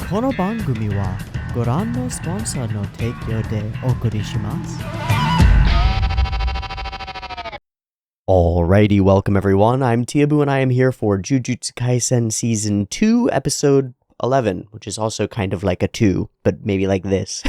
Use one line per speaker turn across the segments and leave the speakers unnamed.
この番組はご覧のスポンサーの提供でお送りします。Alrighty, welcome everyone. I'm Teeaboo and I am here for Jujutsu Kaisen Season 2, Episode 11, which is also kind of like a 2, but maybe like this.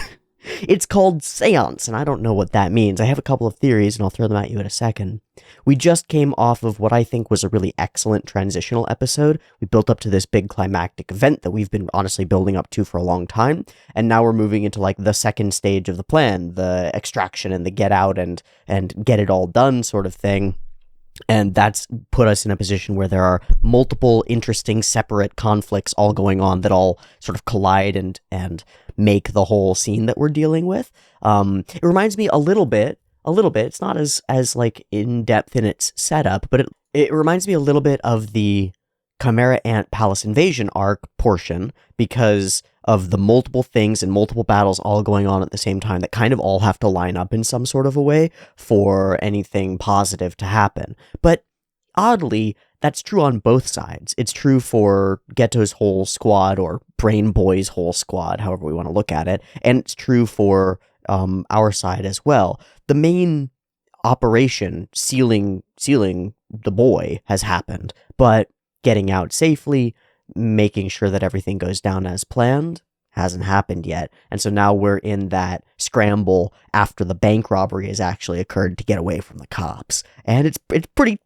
It's called Seance, and I don't know what that means. I have a couple of theories, and I'll throw them at you in a second. We just came off of what I think was a really excellent transitional episode. We built up to this big climactic event that we've been honestly building up to for a long time, and now we're moving into like the second stage of the plan, the extraction and the get out and get it all done sort of thing. And that's put us in a position where there are multiple interesting separate conflicts all going on that all sort of collide and make the whole scene that we're dealing with. It reminds me a little bit, it's not as like in-depth in its setup, but it reminds me a little bit of the Chimera Ant Palace Invasion arc portion because of the multiple things and multiple battles all going on at the same time that kind of all have to line up in some sort of a way for anything positive to happen. But oddly, that's true on both sides. It's true for Geto's whole squad or Brain Boy's whole squad, however we want to look at it, and it's true for our side as well. The main operation, sealing the boy, has happened, but getting out safely, making sure that everything goes down as planned, hasn't happened yet. And so now we're in that scramble after the bank robbery has actually occurred to get away from the cops. And it's pretty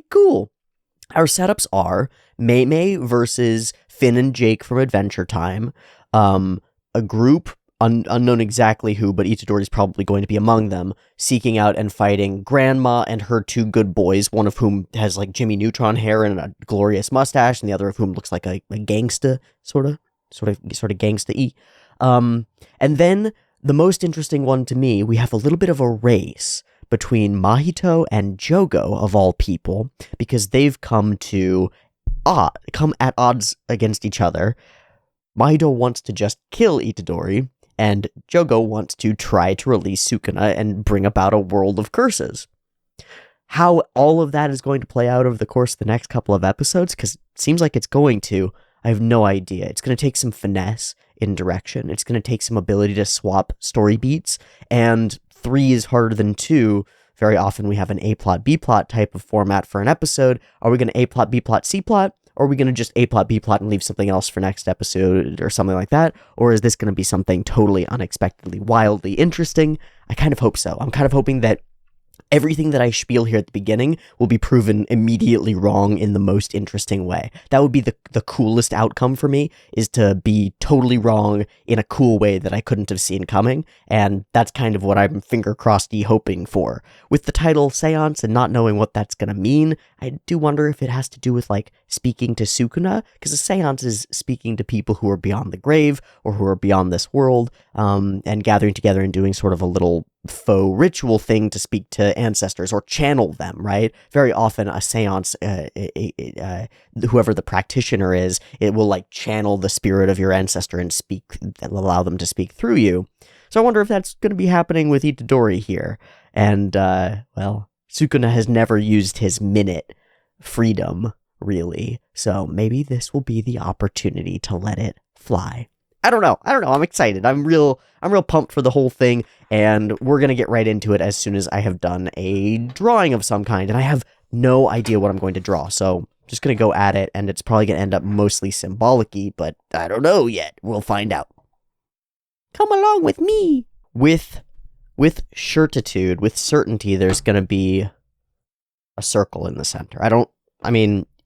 cool. Our setups are Mei versus Finn and Jake from Adventure Time, a group, unknown exactly who, but Itadori is probably going to be among them, seeking out and fighting Grandma and her two good boys, one of whom has like Jimmy Neutron hair and a glorious mustache, and the other of whom looks like a gangsta, sort of gangsta-y. And then the most interesting one to me, we have a little bit of a race between Mahito and Jogo, of all people, because they've come at odds against each other. Mahito wants to just kill Itadori, and Jogo wants to try to release Sukuna and bring about a world of curses. How all of that is going to play out over the course of the next couple of episodes, because it seems like it's going to, I have no idea. It's going to take some finesse in direction. It's going to take some ability to swap story beats, and 3 is harder than 2. Very often we have an A-plot, B-plot type of format for an episode. Are we going to A-plot, B-plot, C-plot? Or are we going to just A-plot, B-plot and leave something else for next episode or something like that? Or is this going to be something totally unexpectedly, wildly interesting? I kind of hope so. I'm kind of hoping that everything that I spiel here at the beginning will be proven immediately wrong in the most interesting way. That would be the coolest outcome for me, is to be totally wrong in a cool way that I couldn't have seen coming, and that's kind of what I'm finger-crossed-y hoping for. With the title Seance and not knowing what that's gonna mean, I do wonder if it has to do with, like, speaking to Sukuna, because a seance is speaking to people who are beyond the grave, or who are beyond this world, and gathering together and doing sort of a little faux ritual thing to speak to ancestors or channel them, right? Very often a seance, whoever the practitioner is, it will like channel the spirit of your ancestor and allow them to speak through you. So I wonder if that's going to be happening with Itadori here. And, well, Sukuna has never used his minute freedom, really. So maybe this will be the opportunity to let it fly. I don't know. I'm excited. I'm real pumped for the whole thing, and we're going to get right into it as soon as I have done a drawing of some kind, and I have no idea what I'm going to draw, so just going to go at it, and it's probably going to end up mostly symbolic-y, but I don't know yet. We'll find out. Come along with me! With certitude, with certainty, there's going to be a circle in the center.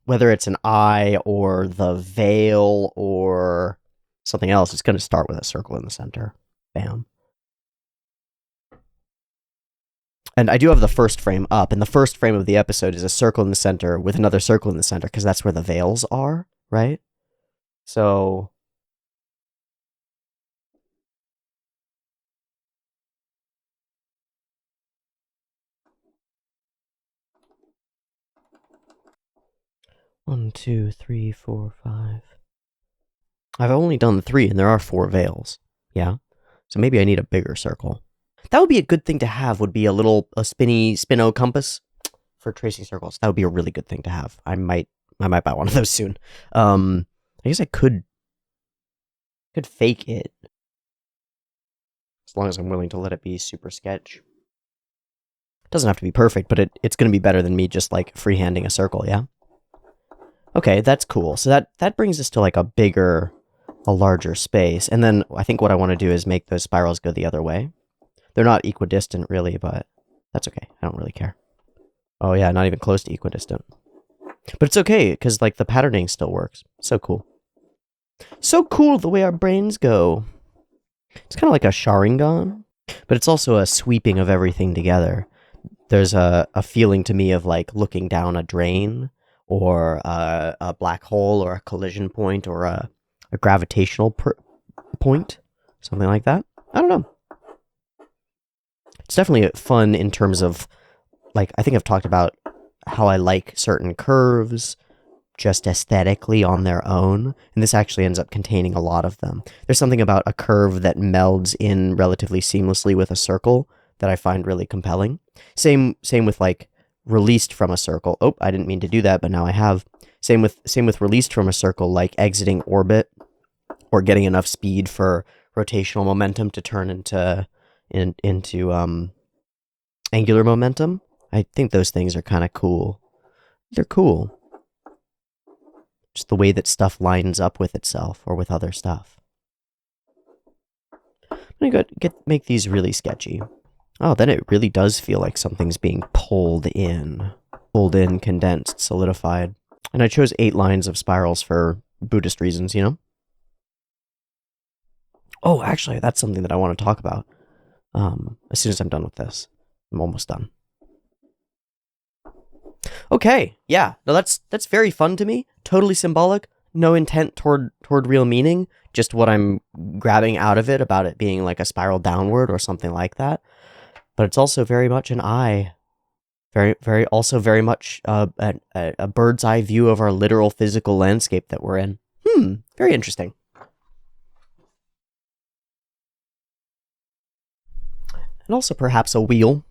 Whether it's an eye, or the veil, or something else, it's going to start with a circle in the center. Bam. And I do have the first frame up, and the first frame of the episode is a circle in the center with another circle in the center, because that's where the veils are, right? So... One, two, three, four, five. I've only done 3, and there are 4 veils. Yeah? So maybe I need a bigger circle. That would be a good thing to have, would be a spino compass for tracing circles. That would be a really good thing to have. I might buy one of those soon. I guess I could Could fake it. As long as I'm willing to let it be super sketch. It doesn't have to be perfect, but it's going to be better than me just like freehanding a circle, yeah? Okay, that's cool. So that brings us to like a larger space. And then I think what I want to do is make those spirals go the other way. They're not equidistant really, but that's okay. I don't really care. Oh yeah, not even close to equidistant. But it's okay, because like the patterning still works. So cool. So cool the way our brains go. It's kind of like a Sharingan, but it's also a sweeping of everything together. There's a feeling to me of like looking down a drain, or a black hole, or a collision point, or a gravitational point, something like that. I don't know. It's definitely fun in terms of, like, I think I've talked about how I like certain curves just aesthetically on their own, and this actually ends up containing a lot of them. There's something about a curve that melds in relatively seamlessly with a circle that I find really compelling. Same with like released from a circle. Oh, I didn't mean to do that, but now I have. Same with released from a circle, like exiting orbit or getting enough speed for rotational momentum to turn into angular momentum. I think those things are kind of cool. They're cool. Just the way that stuff lines up with itself or with other stuff. I'm gonna make these really sketchy. Oh, then it really does feel like something's being pulled in, condensed, solidified. And I chose 8 lines of spirals for Buddhist reasons, you know? Oh, actually, that's something that I want to talk about. As soon as I'm done with this. I'm almost done. Okay, yeah, no, that's very fun to me. Totally symbolic. No intent toward real meaning. Just what I'm grabbing out of it about it being like a spiral downward or something like that. But it's also very much an eye. Also very much a bird's eye view of our literal physical landscape that we're in. Very interesting. And also perhaps a wheel.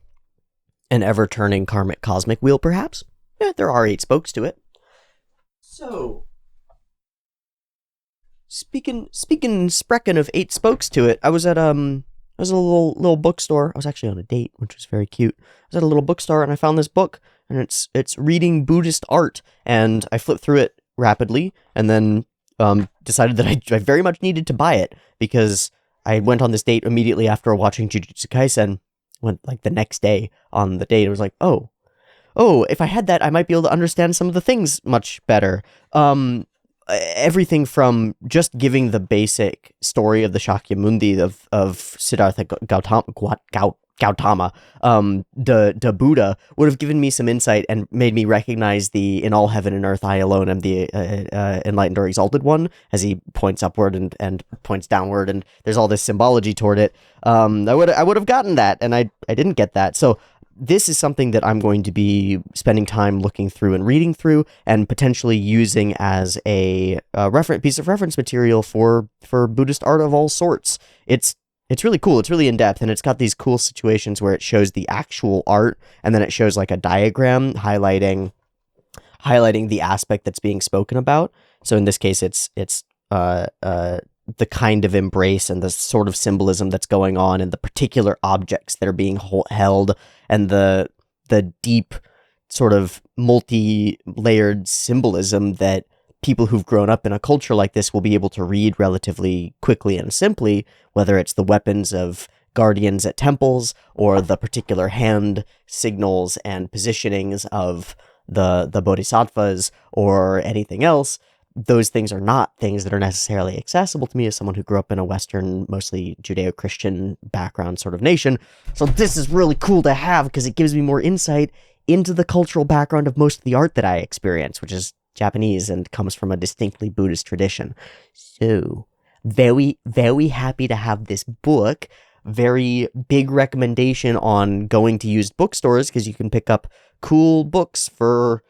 An ever-turning karmic cosmic wheel, perhaps? Yeah, there are 8 spokes to it. So, speaking sprechen of 8 spokes to it, I was at a little bookstore. I was actually on a date, which was very cute. I was at a little bookstore and I found this book, and it's reading Buddhist art, and I flipped through it rapidly, and then decided that I very much needed to buy it, because I went on this date immediately after watching Jujutsu Kaisen. Went like the next day on the date. It was like, oh, if I had that, I might be able to understand some of the things much better. Everything from just giving the basic story of the Shakyamundi of Siddhartha Gautama, the Buddha, would have given me some insight and made me recognize the "in all heaven and earth I alone am the enlightened or exalted one," as he points upward and points downward, and there's all this symbology toward it. I would have gotten that, and I didn't get that. So this is something that I'm going to be spending time looking through and reading through, and potentially using as a piece of reference material for Buddhist art of all sorts. It's really cool. It's really in-depth, and it's got these cool situations where it shows the actual art, and then it shows like a diagram highlighting the aspect that's being spoken about. So in this case, it's the kind of embrace and the sort of symbolism that's going on, and the particular objects that are being held, and the deep sort of multi-layered symbolism that people who've grown up in a culture like this will be able to read relatively quickly and simply, whether it's the weapons of guardians at temples or the particular hand signals and positionings of the bodhisattvas or anything else. Those things are not things that are necessarily accessible to me as someone who grew up in a Western, mostly Judeo-Christian background sort of nation. So this is really cool to have, because it gives me more insight into the cultural background of most of the art that I experience, which is Japanese and comes from a distinctly Buddhist tradition. So, very, very happy to have this book. Very big recommendation on going to used bookstores, because you can pick up cool books for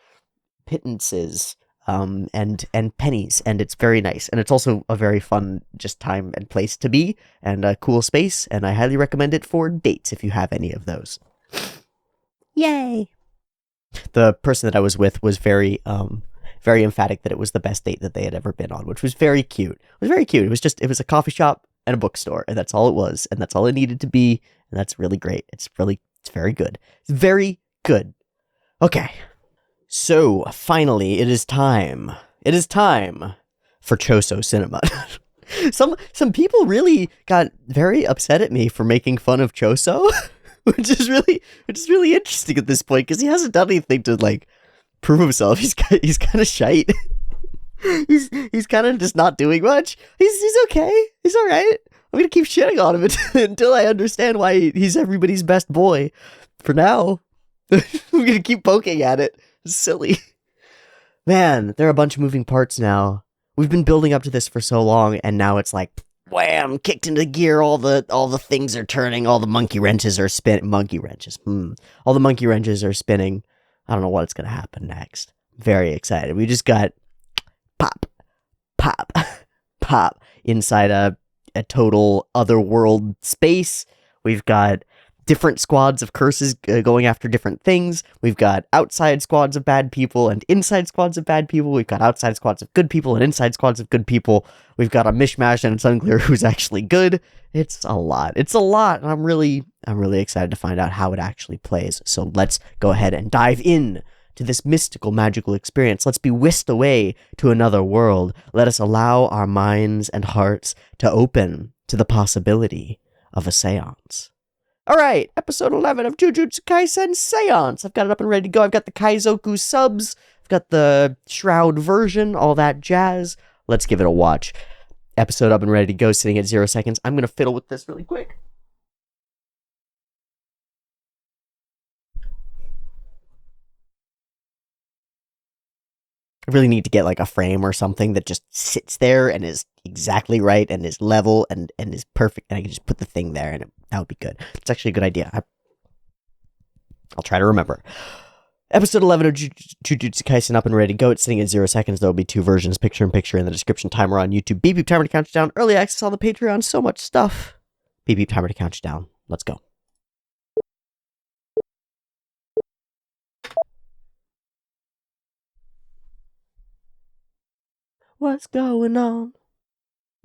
pittances. And pennies, and it's very nice, and it's also a very fun just time and place to be, and a cool space, and I highly recommend it for dates if you have any of those. Yay! The person that I was with was very very emphatic that it was the best date that they had ever been on, which was very cute. It was very cute. It was a coffee shop and a bookstore, and that's all it was, and that's all it needed to be, and that's really great. It's very good. It's very good. Okay. So, finally, it is time. It is time for Choso Cinema. Some people really got very upset at me for making fun of Choso, which is really interesting at this point, because he hasn't done anything to, like, prove himself. He's kind of shite. he's kind of just not doing much. He's okay. He's all right. I'm gonna keep shitting on him until I understand why he's everybody's best boy. For now, I'm gonna keep poking at it. It's silly. Man, there are a bunch of moving parts now. We've been building up to this for so long, and now it's like, wham, kicked into gear. All the things are turning. All the monkey wrenches are spinning. All the monkey wrenches are spinning. I don't know what's gonna happen next. Very excited. We just got pop, pop, pop inside a total otherworld space. We've got different squads of curses going after different things. We've got outside squads of bad people and inside squads of bad people. We've got outside squads of good people and inside squads of good people. We've got a mishmash, and it's unclear who's actually good. It's a lot. And I'm really excited to find out how it actually plays. So let's go ahead and dive in to this mystical, magical experience. Let's be whisked away to another world. Let us allow our minds and hearts to open to the possibility of a seance. All right, episode 11 of Jujutsu Kaisen Seance. I've got it up and ready to go. I've got the Kaizoku subs. I've got the Shroud version, all that jazz. Let's give it a watch. Episode up and ready to go, sitting at 0 seconds. I'm going to fiddle with this really quick. I really need to get like a frame or something that just sits there and is exactly right and is level and is perfect, and I can just put the thing there, and that would be good. It's actually a good idea. I'll try to remember. Episode 11 of Jujutsu Kaisen up and ready to go. It's sitting at 0 seconds. There will be 2 versions, picture-in-picture in the description. Timer on YouTube. Beep beep timer to count you down. Early access on the Patreon. So much stuff. Beep beep timer to count you down. Let's go. What's going on?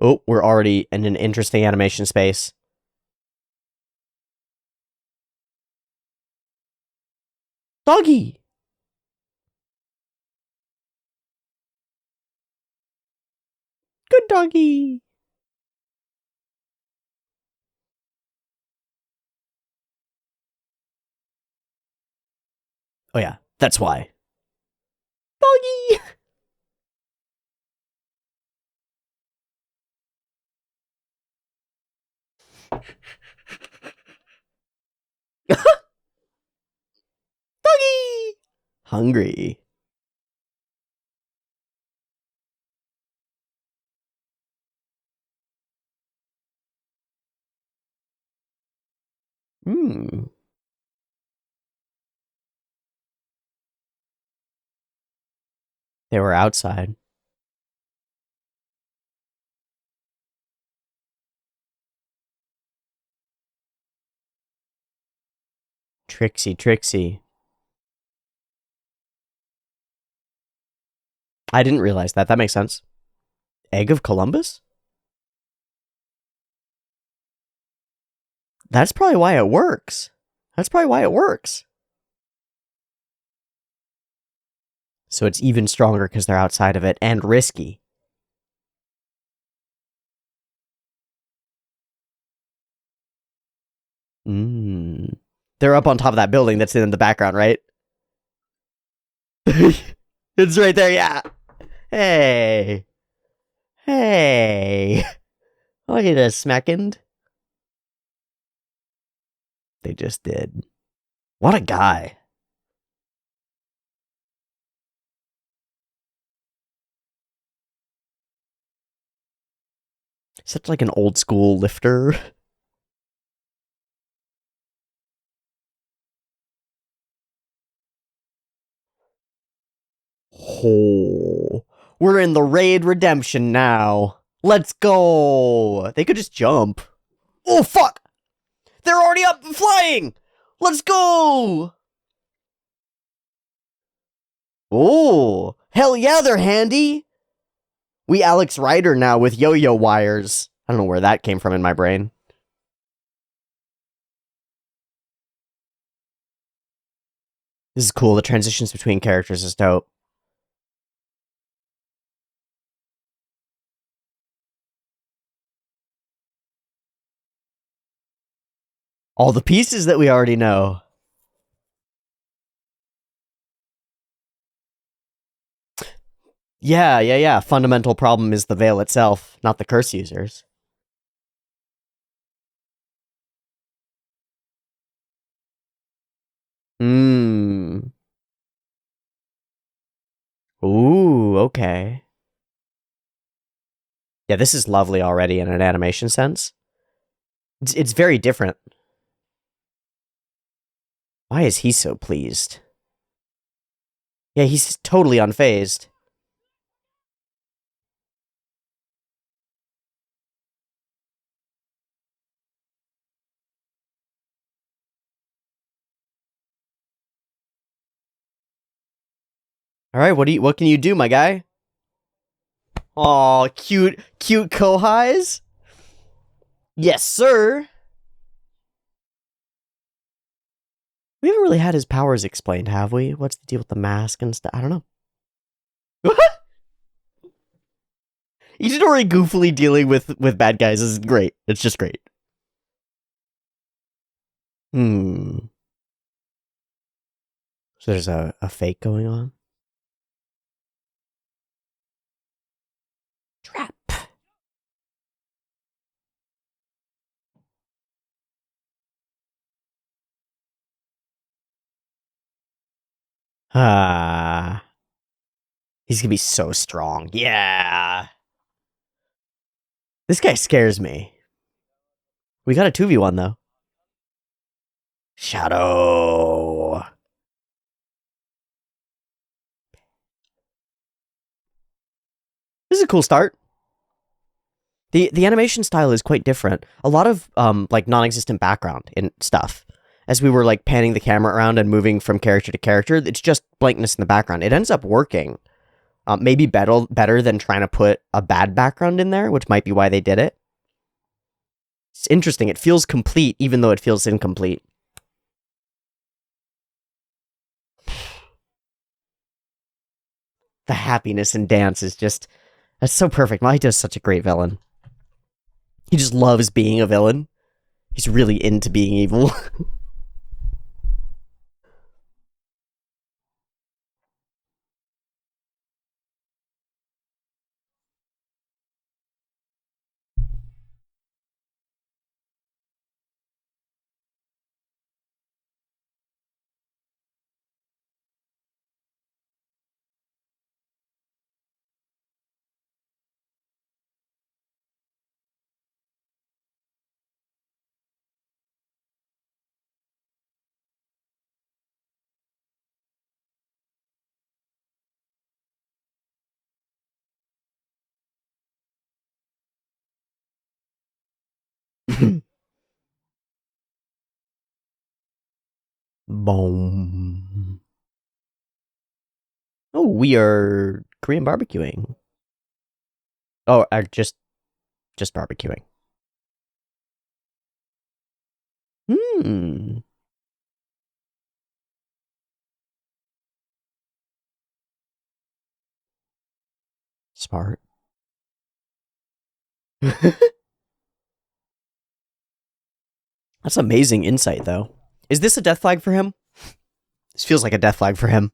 Oh, we're already in an interesting animation space. Doggy! Good doggy! Oh yeah, that's why. Doggy! Doggy! Hungry. Hmm. They were outside. Trixie. I didn't realize that. That makes sense. Egg of Columbus? That's probably why it works. So it's even stronger because they're outside of it and risky. They're up on top of that building that's in the background, right? It's right there, yeah. Hey. Wait a second. They just did. What a guy. Such like an old school lifter. Oh, we're in the raid redemption now. Let's go. They could just jump. Oh, fuck. They're already up and flying. Let's go. Oh, Hell yeah, they're handy! We Alex Rider now with yo-yo wires. I don't know where that came from in my brain. This is cool. The transitions between characters is dope. All the pieces that we already know. Yeah. Fundamental problem is the veil itself, not the curse users. Mmm. Ooh, okay. Yeah, this is lovely already in an animation sense. It's very different. Why is he so pleased? Yeah, he's totally unfazed. All right, what can you do, my guy? Aw, cute Kohais? Yes, sir. We haven't really had his powers explained, have we? What's the deal with the mask and stuff? I don't know. Itadori goofily dealing with bad guys is great. It's just great. Hmm. So there's a fake going on? Trap. Ah. He's gonna be so strong. Yeah. This guy scares me. We got a 2v1 though. Shadow. This is a cool start. The animation style is quite different. A lot of like non-existent background in stuff. As we were like panning the camera around and moving from character to character, it's just blankness in the background. It ends up working. Maybe better than trying to put a bad background in there, which might be why they did it. It's interesting. It feels complete, even though it feels incomplete. The happiness and dance is just... That's so perfect. Mahito's such a great villain. He just loves being a villain. He's really into being evil. Boom. Oh, we are Korean barbecuing. Oh, just barbecuing. Hmm. Smart. That's amazing insight, though. Is this a death flag for him? This feels like a death flag for him.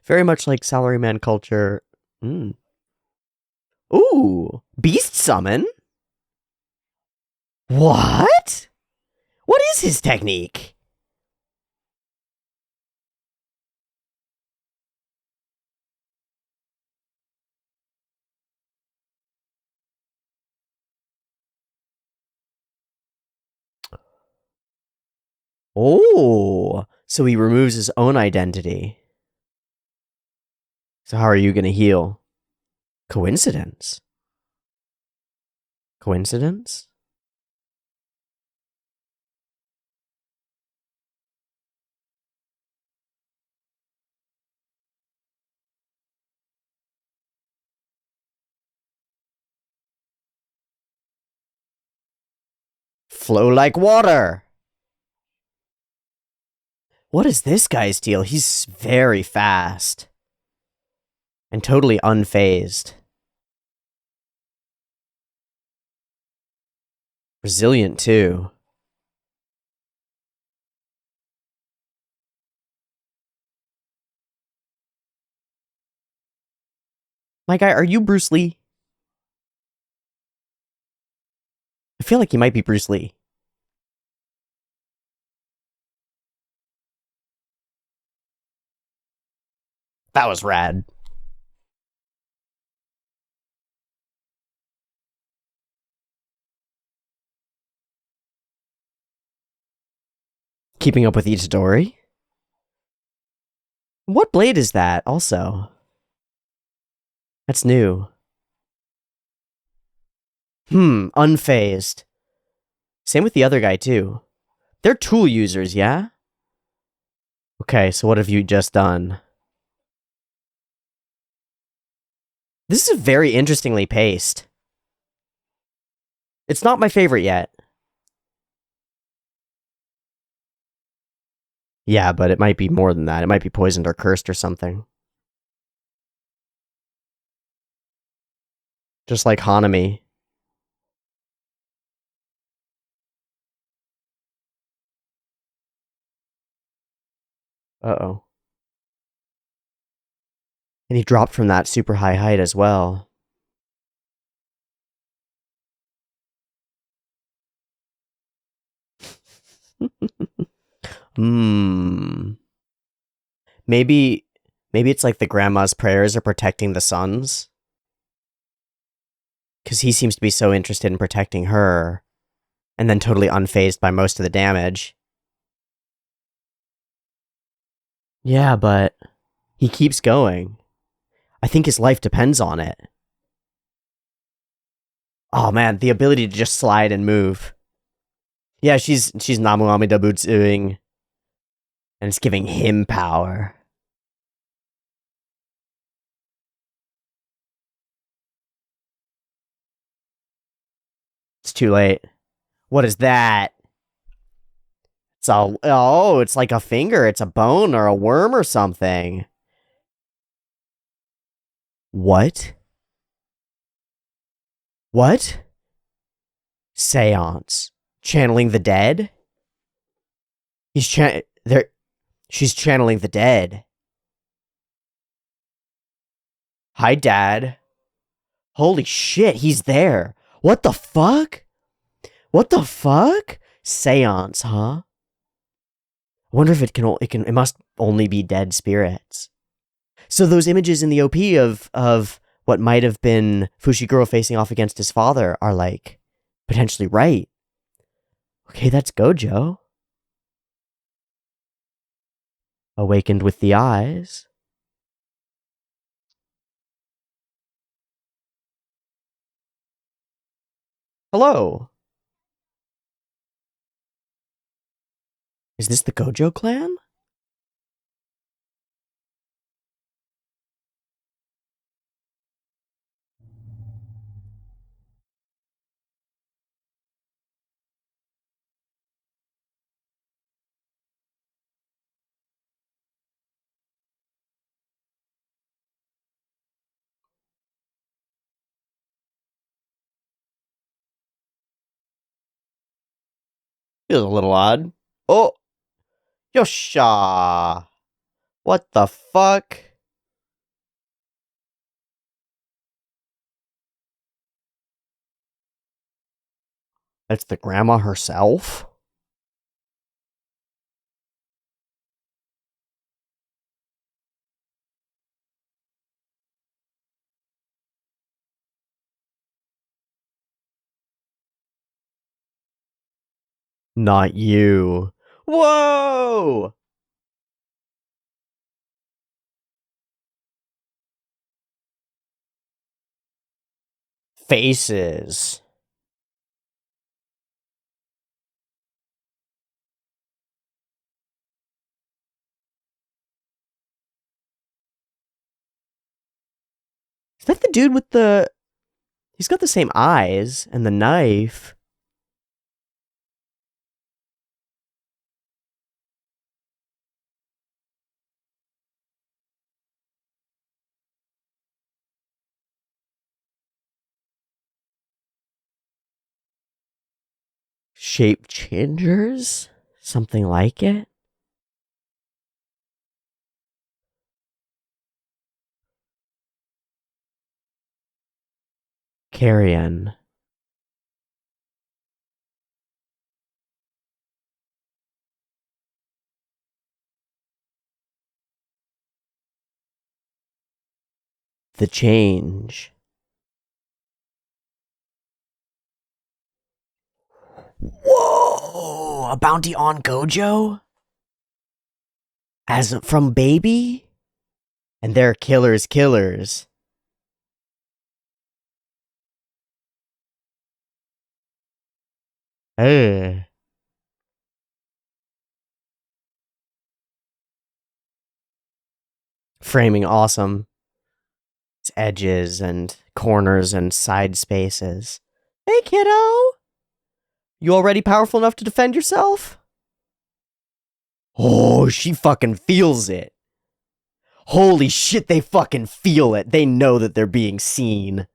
Very much like salaryman culture. Mm. Ooh, beast summon? What? What is his technique? Oh, so he removes his own identity. So how are you going to heal? Coincidence. Coincidence? Flow like water. What is this guy's deal? He's very fast. And totally unfazed. Resilient, too. My guy, are you Bruce Lee? I feel like he might be Bruce Lee. That was rad. Keeping up with Itadori? What blade is that, also? That's new. Unfazed. Same with the other guy, too. They're tool users, yeah? Okay, so what have you just done? This is very interestingly paced. It's not my favorite yet. Yeah, but it might be more than that. It might be poisoned or cursed or something. Just like Hanami. Uh-oh. And he dropped from that super high height as well. Hmm. Maybe it's like the grandma's prayers are protecting the sons. Because he seems to be so interested in protecting her. And then totally unfazed by most of the damage. Yeah, but he keeps going. I think his life depends on it. Oh man, the ability to just slide and move. Yeah, she's Namu Amida Butsuing. And it's giving him power. It's too late. What is that? It's like a finger. It's a bone or a worm or something. What? What? Seance. Channeling the dead? She's channeling the dead. Hi, Dad. Holy shit, he's there. What the fuck? What the fuck? Seance, huh? I wonder if it must only be dead spirits. So those images in the OP of what might have been Fushiguro facing off against his father are like potentially right. Okay, that's Gojo. Awakened with the eyes. Hello. Is this the Gojo clan? Feels a little odd. Oh, Yosha. What the fuck? That's the grandma herself? Not you. Whoa! Faces. Is that the dude with the... He's got the same eyes and the knife. Shape changers? Something like it? Carrion. The change. Whoa! A bounty on Gojo? As from Baby? And they're killers. Ugh. Framing awesome. Its edges and corners and side spaces. Hey, kiddo! You already powerful enough to defend yourself? Oh, she fucking feels it. Holy shit, they fucking feel it. They know that they're being seen.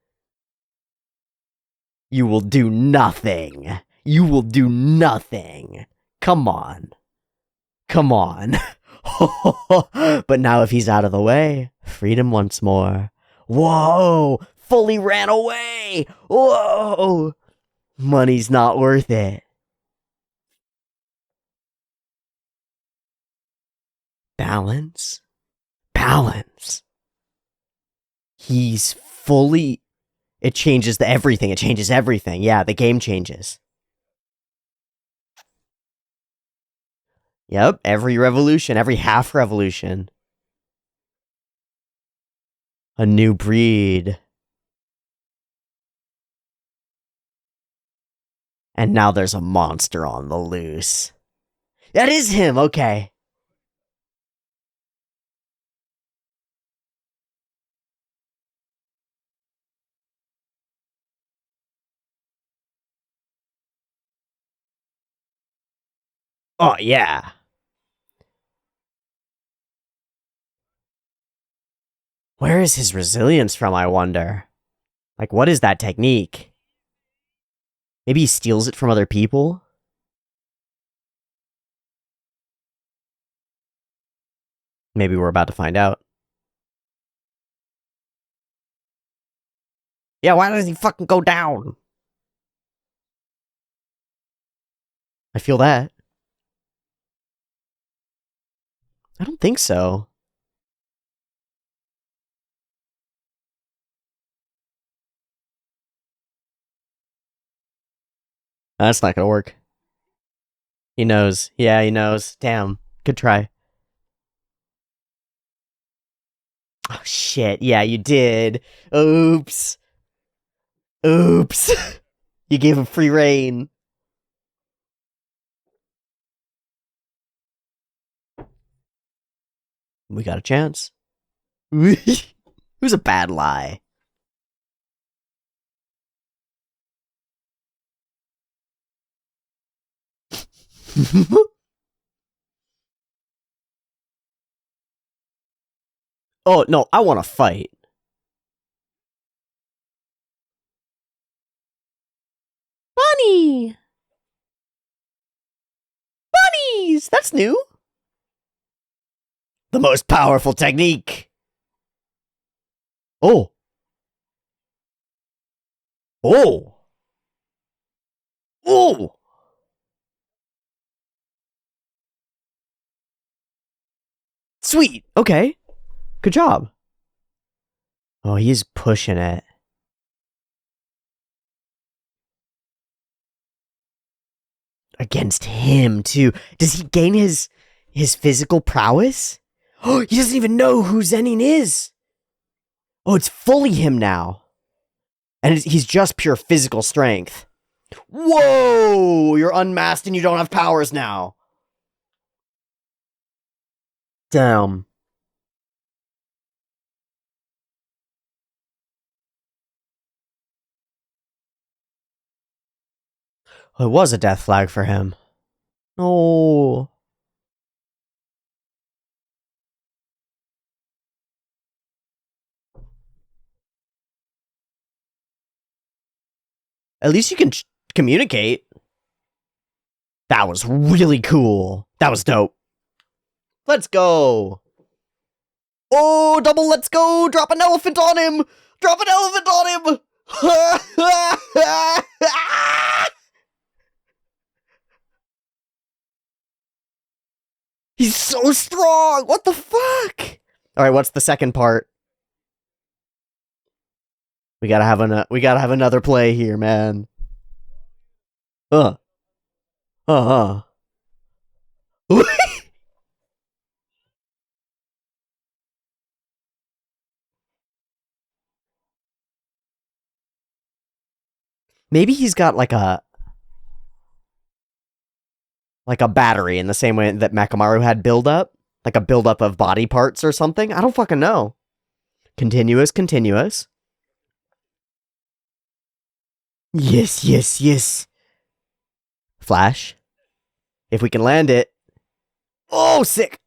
You will do nothing. You will do nothing. Come on. Come on. But now if he's out of the way, freedom once more. Whoa! Fully ran away! Whoa! Money's not worth it. Balance? Balance. He's fully... It changes everything. It changes everything. Yeah, the game changes. Yep, every revolution, every half revolution. A new breed. And now there's a monster on the loose. That is him, okay. Oh, yeah. Where is his resilience from, I wonder? Like, what is that technique? Maybe he steals it from other people? Maybe we're about to find out. Yeah, why does he fucking go down? I feel that. I don't think so. That's not gonna work. He knows. Yeah, he knows. Damn. Good try. Oh, shit. Yeah, you did. Oops. Oops. You gave him free reign. We got a chance. It was a bad lie. Oh, no, I want to fight. Bunny! Bunnies! That's new. The most powerful technique. Oh. Oh. Oh. Sweet. Okay. Good job. Oh, he's pushing it. Against him, too. Does he gain his physical prowess? Oh, he doesn't even know who Zenin is. Oh, it's fully him now. And he's just pure physical strength. Whoa! You're unmasked and you don't have powers now. Damn. It was a death flag for him. Oh. At least you can communicate. That was really cool. That was dope. Let's go. Oh, double let's go. Drop an elephant on him. Drop an elephant on him. He's so strong. What the fuck? All right, what's the second part? We gotta have another play here, man. Uh-huh. Maybe he's got like a battery in the same way that Makamaru had buildup, like a buildup of body parts or something. I don't fucking know. Continuous. Yes. Flash. If we can land it. Oh, sick.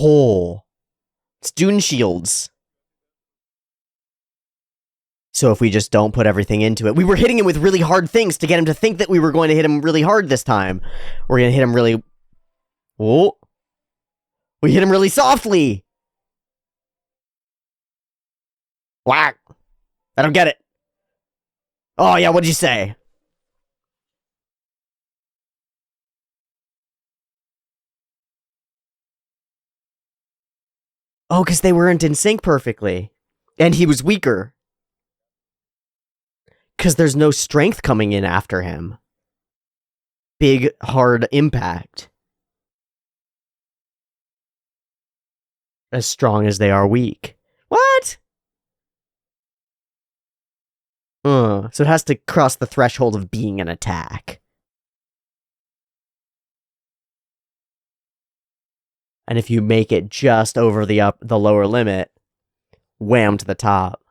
Oh. It's Dune Shields. So if we just don't put everything into it. We were hitting him with really hard things to get him to think that we were going to hit him really hard this time. We're going to hit him really... Oh. We hit him really softly. Whack. I don't get it. Oh, yeah, what'd you say? Oh, because they weren't in sync perfectly. And he was weaker. Because there's no strength coming in after him. Big, hard impact. As strong as they are weak. What? So it has to cross the threshold of being an attack. And if you make it just over the lower limit, wham to the top.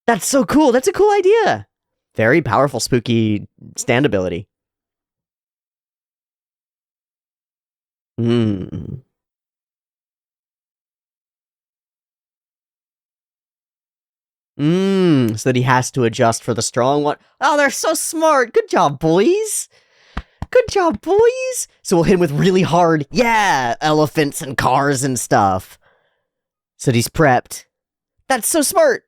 That's so cool. That's a cool idea. Very powerful, spooky stand ability. So that he has to adjust for the strong one. Oh, they're so smart. Good job, boys. Good job, boys. So we'll hit him with really hard, elephants and cars and stuff. So that he's prepped. That's so smart.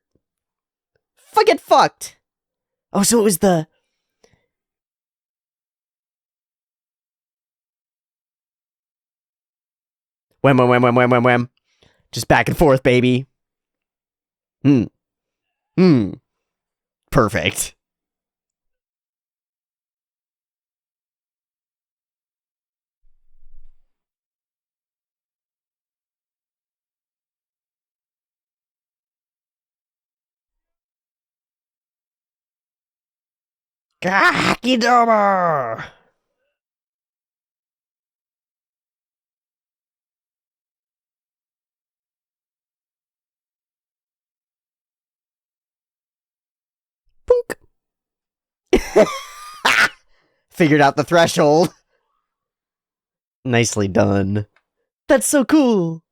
Get fucked. Oh, so it was the... Wham. Just back and forth, baby. Perfect. Gakidomo! Boink. Figured out the threshold. Nicely done. That's so cool.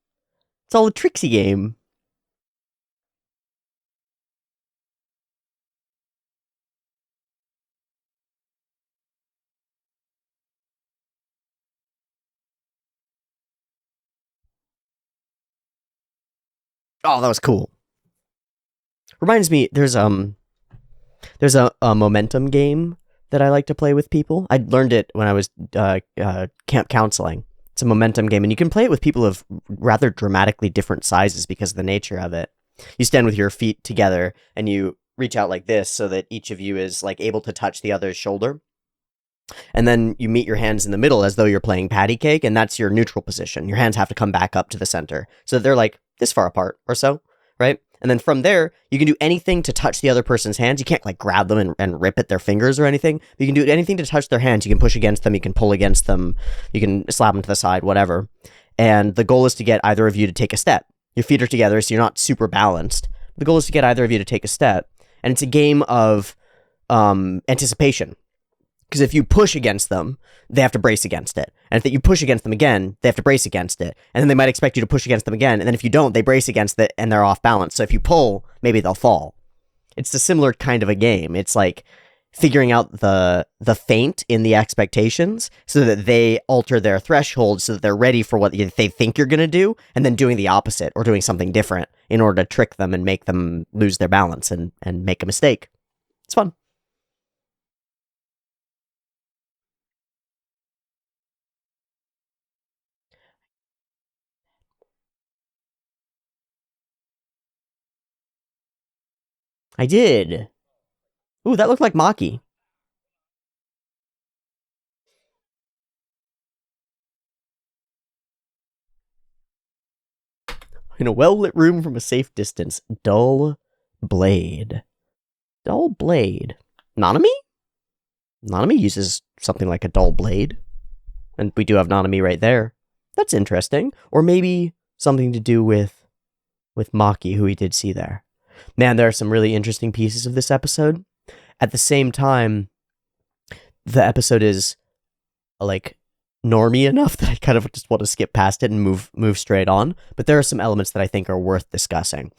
It's all a tricksy game. Oh, that was cool. Reminds me, there's a momentum game that I like to play with people. I learned it when I was camp counseling. It's a momentum game, and you can play it with people of rather dramatically different sizes because of the nature of it. You stand with your feet together, and you reach out like this so that each of you is like able to touch the other's shoulder. And then you meet your hands in the middle as though you're playing patty cake, and that's your neutral position. Your hands have to come back up to the center. So they're like this far apart or so, right? And then from there, you can do anything to touch the other person's hands. You can't like grab them and rip at their fingers or anything. You can do anything to touch their hands. You can push against them. You can pull against them. You can slap them to the side, whatever. And the goal is to get either of you to take a step. Your feet are together, so you're not super balanced. The goal is to get either of you to take a step. And it's a game of anticipation. Because if you push against them, they have to brace against it. And if you push against them again, they have to brace against it. And then they might expect you to push against them again. And then if you don't, they brace against it and they're off balance. So if you pull, maybe they'll fall. It's a similar kind of a game. It's like figuring out the feint in the expectations so that they alter their threshold so that they're ready for what they think you're going to do, and then doing the opposite or doing something different in order to trick them and make them lose their balance and make a mistake. It's fun. I did. Ooh, that looked like Maki. In a well-lit room from a safe distance. Dull blade. Dull blade. Nanami? Nanami uses something like a dull blade. And we do have Nanami right there. That's interesting. Or maybe something to do with Maki, who we did see there. Man, there are some really interesting pieces of this episode. At the same time, the episode is like normie enough that I kind of just want to skip past it and move straight on. But there are some elements that I think are worth discussing.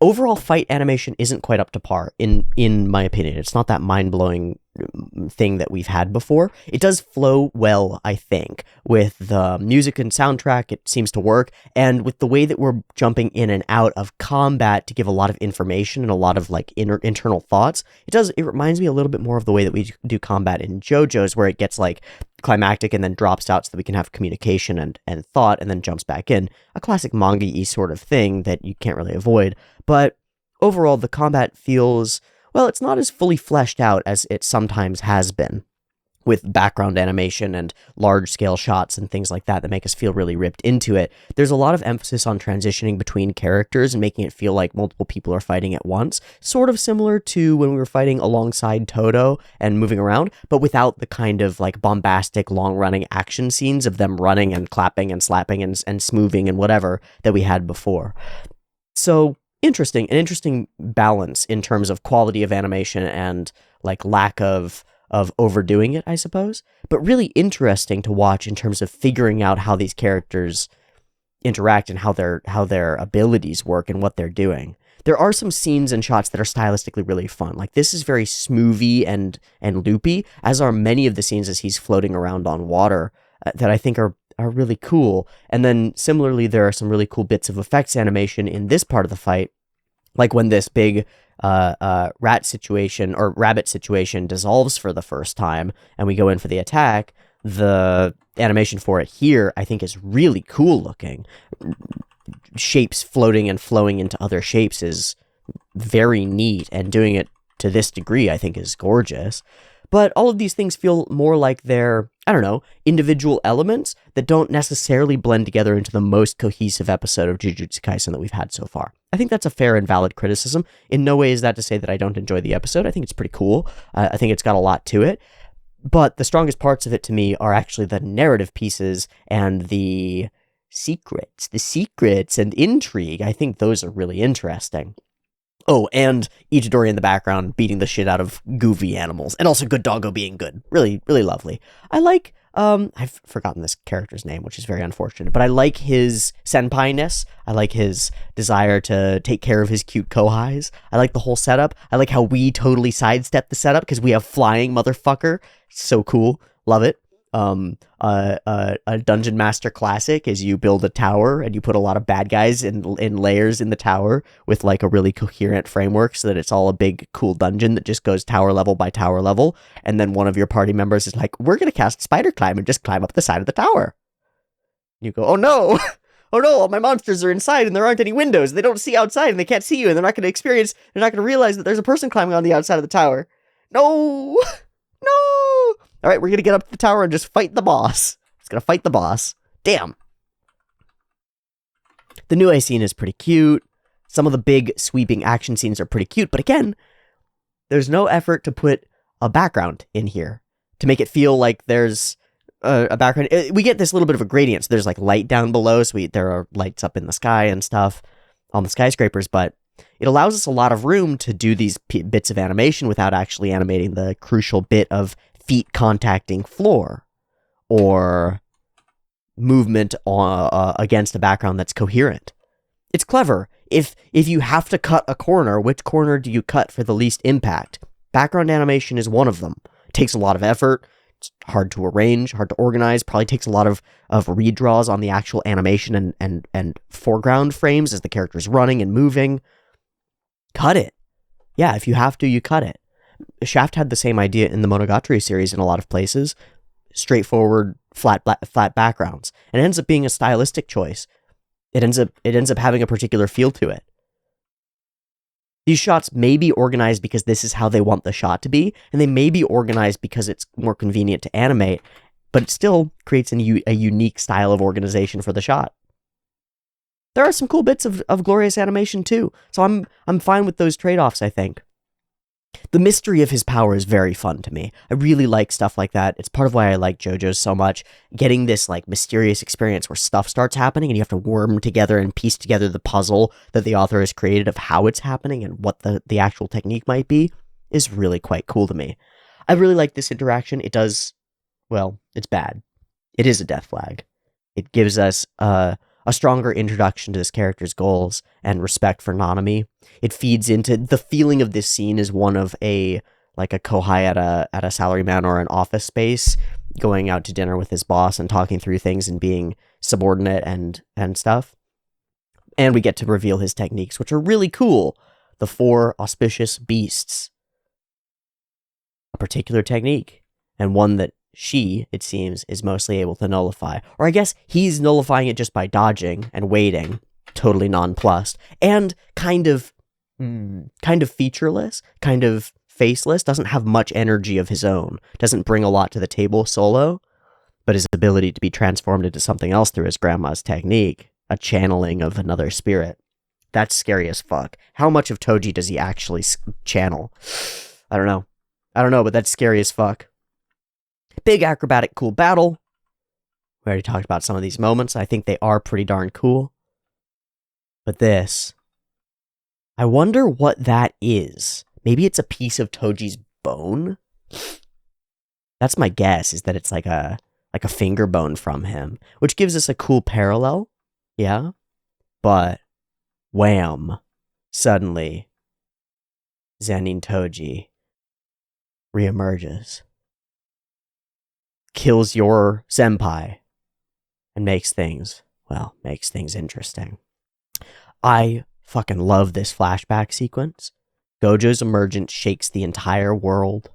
Overall fight animation isn't quite up to par, in my opinion. It's not that mind-blowing thing that we've had before. It does flow well, I think, with the music and soundtrack. It seems to work, and with the way that we're jumping in and out of combat to give a lot of information and a lot of like internal thoughts. It reminds me a little bit more of the way that we do combat in JoJo's, where it gets like climactic and then drops out so that we can have communication and thought, and then jumps back in. A classic manga-y sort of thing that you can't really avoid. But overall, the combat feels, well, it's not as fully fleshed out as it sometimes has been, with background animation and large-scale shots and things like that make us feel really ripped into it. There's a lot of emphasis on transitioning between characters and making it feel like multiple people are fighting at once, sort of similar to when we were fighting alongside Todo and moving around, but without the kind of like bombastic, long-running action scenes of them running and clapping and slapping and smoothing and whatever that we had before. So, an interesting balance in terms of quality of animation and like lack of overdoing it, I suppose, but really interesting to watch in terms of figuring out how these characters interact and how their abilities work and what they're doing. There are some scenes and shots that are stylistically really fun. Like this is very smoothy and loopy, as are many of the scenes as he's floating around on water that I think are really cool. And then similarly, there are some really cool bits of effects animation in this part of the fight, like when this big rabbit situation dissolves for the first time and we go in for the attack. The animation for it here, I think, is really cool looking. Shapes floating and flowing into other shapes is very neat, and doing it to this degree, I think, is gorgeous. But all of these things feel more like they're, I don't know, individual elements that don't necessarily blend together into the most cohesive episode of Jujutsu Kaisen that we've had so far. I think that's a fair and valid criticism. In no way is that to say that I don't enjoy the episode. I think it's pretty cool. I think it's got a lot to it. But the strongest parts of it to me are actually the narrative pieces and the secrets and intrigue. I think those are really interesting. Oh, and Itadori in the background beating the shit out of goofy animals. And also Good Doggo being good. Really, really lovely. I like, I've forgotten this character's name, which is very unfortunate, but I like his senpai-ness. I like his desire to take care of his cute kohais. I like the whole setup. I like how we totally sidestep the setup because we have flying motherfucker. So cool. Love it. A dungeon master classic is you build a tower and you put a lot of bad guys in layers in the tower with like a really coherent framework so that it's all a big cool dungeon that just goes tower level by tower level. And then one of your party members is like, we're going to cast spider climb and just climb up the side of the tower. You go, oh no, oh no, all my monsters are inside and there aren't any windows. They don't see outside and they can't see you and they're not going to realize that there's a person climbing on the outside of the tower. No, no. All right, we're going to get up to the tower and just fight the boss. It's going to fight the boss. Damn. The new scene is pretty cute. Some of the big sweeping action scenes are pretty cute, but again, there's no effort to put a background in here to make it feel like there's a background. We get this little bit of a gradient. So there's like light down below. So there are lights up in the sky and stuff on the skyscrapers, but it allows us a lot of room to do these bits of animation without actually animating the crucial bit of feet contacting floor or movement against a background that's coherent. It's clever. If you have to cut a corner, which corner do you cut for the least impact? Background animation is one of them. It takes a lot of effort. It's hard to arrange, hard to organize, probably takes a lot of redraws on the actual animation and foreground frames as the character's running and moving. Cut it. Yeah, if you have to, you cut it. Shaft had the same idea in the Monogatari series in a lot of places. Straightforward, flat backgrounds. And it ends up being a stylistic choice. It ends up having a particular feel to it. These shots may be organized because this is how they want the shot to be, and they may be organized because it's more convenient to animate, but it still creates a unique style of organization for the shot. There are some cool bits of glorious animation too, so I'm fine with those trade-offs, I think. The mystery of his power is very fun to me. I really like stuff like that. It's part of why I like JoJo's so much. Getting this like mysterious experience where stuff starts happening and you have to worm together and piece together the puzzle that the author has created of how it's happening and what the actual technique might be is really quite cool to me. I really like this interaction. It does, well, it's bad. It is a death flag. It gives us a stronger introduction to this character's goals and respect for Nanami. It feeds into the feeling of this scene is one of a kohai at a salaryman or an office space, going out to dinner with his boss and talking through things and being subordinate and stuff. And we get to reveal his techniques, which are really cool. The 4 auspicious beasts. A particular technique, and one that she, it seems, is mostly able to nullify. Or I guess he's nullifying it just by dodging and waiting, totally nonplussed, and kind of featureless, kind of faceless, doesn't have much energy of his own, doesn't bring a lot to the table solo, but his ability to be transformed into something else through his grandma's technique, a channeling of another spirit. That's scary as fuck. How much of Toji does he actually channel? I don't know, but that's scary as fuck. Big acrobatic cool battle. We already talked about some of these moments. I think they are pretty darn cool. But this, I wonder what that is. Maybe it's a piece of Toji's bone? That's my guess, is that it's like a finger bone from him, which gives us a cool parallel. Yeah. But wham, suddenly Zenin Toji reemerges, kills your senpai, and makes things interesting. I fucking love this flashback sequence. Gojo's emergence shakes the entire world.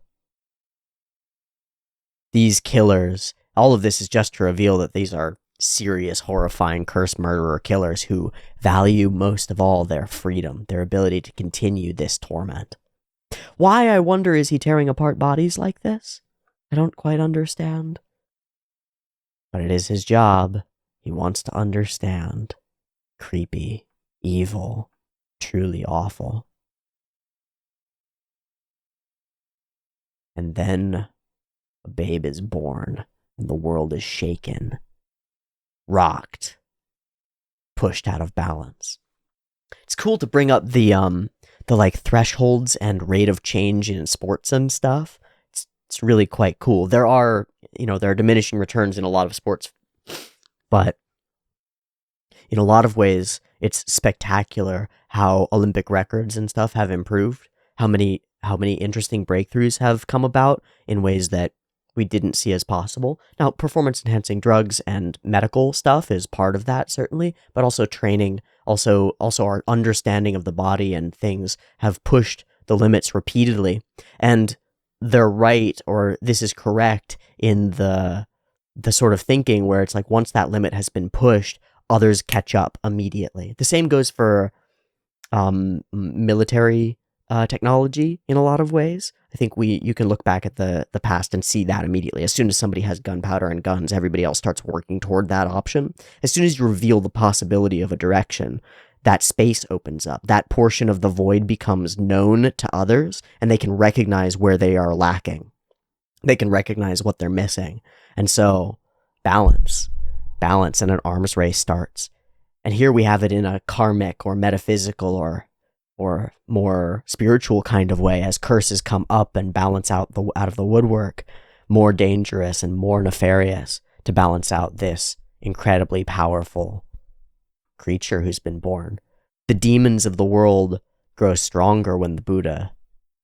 These killers, all of this is just to reveal that these are serious, horrifying curse murderer killers who value most of all their freedom, their ability to continue this torment. Why, I wonder, is he tearing apart bodies like this? I don't quite understand. But it is his job. He wants to understand. Creepy, evil, truly awful. And then a babe is born, and the world is shaken, rocked, pushed out of balance. It's cool to bring up the like thresholds and rate of change in sports and stuff. It's really quite cool. There are diminishing returns in a lot of sports, but in a lot of ways, it's spectacular how Olympic records and stuff have improved. How many interesting breakthroughs have come about in ways that we didn't see as possible. Now, performance-enhancing drugs and medical stuff is part of that, certainly, but also training, also our understanding of the body and things have pushed the limits repeatedly. And they're right, or this is correct, in the sort of thinking where it's like once that limit has been pushed, others catch up immediately. The same goes for military technology in a lot of ways. I think you can look back at the past and see that immediately. As soon as somebody has gunpowder and guns, everybody else starts working toward that option. As soon as you reveal the possibility of a direction, that space opens up. That portion of the void becomes known to others, and they can recognize where they are lacking. They can recognize what they're missing. And so, balance, and an arms race starts. And here we have it in a karmic or metaphysical or more spiritual kind of way, as curses come up and balance out of the woodwork, more dangerous and more nefarious, to balance out this incredibly powerful creature who's been born. The demons of the world grow stronger when the Buddha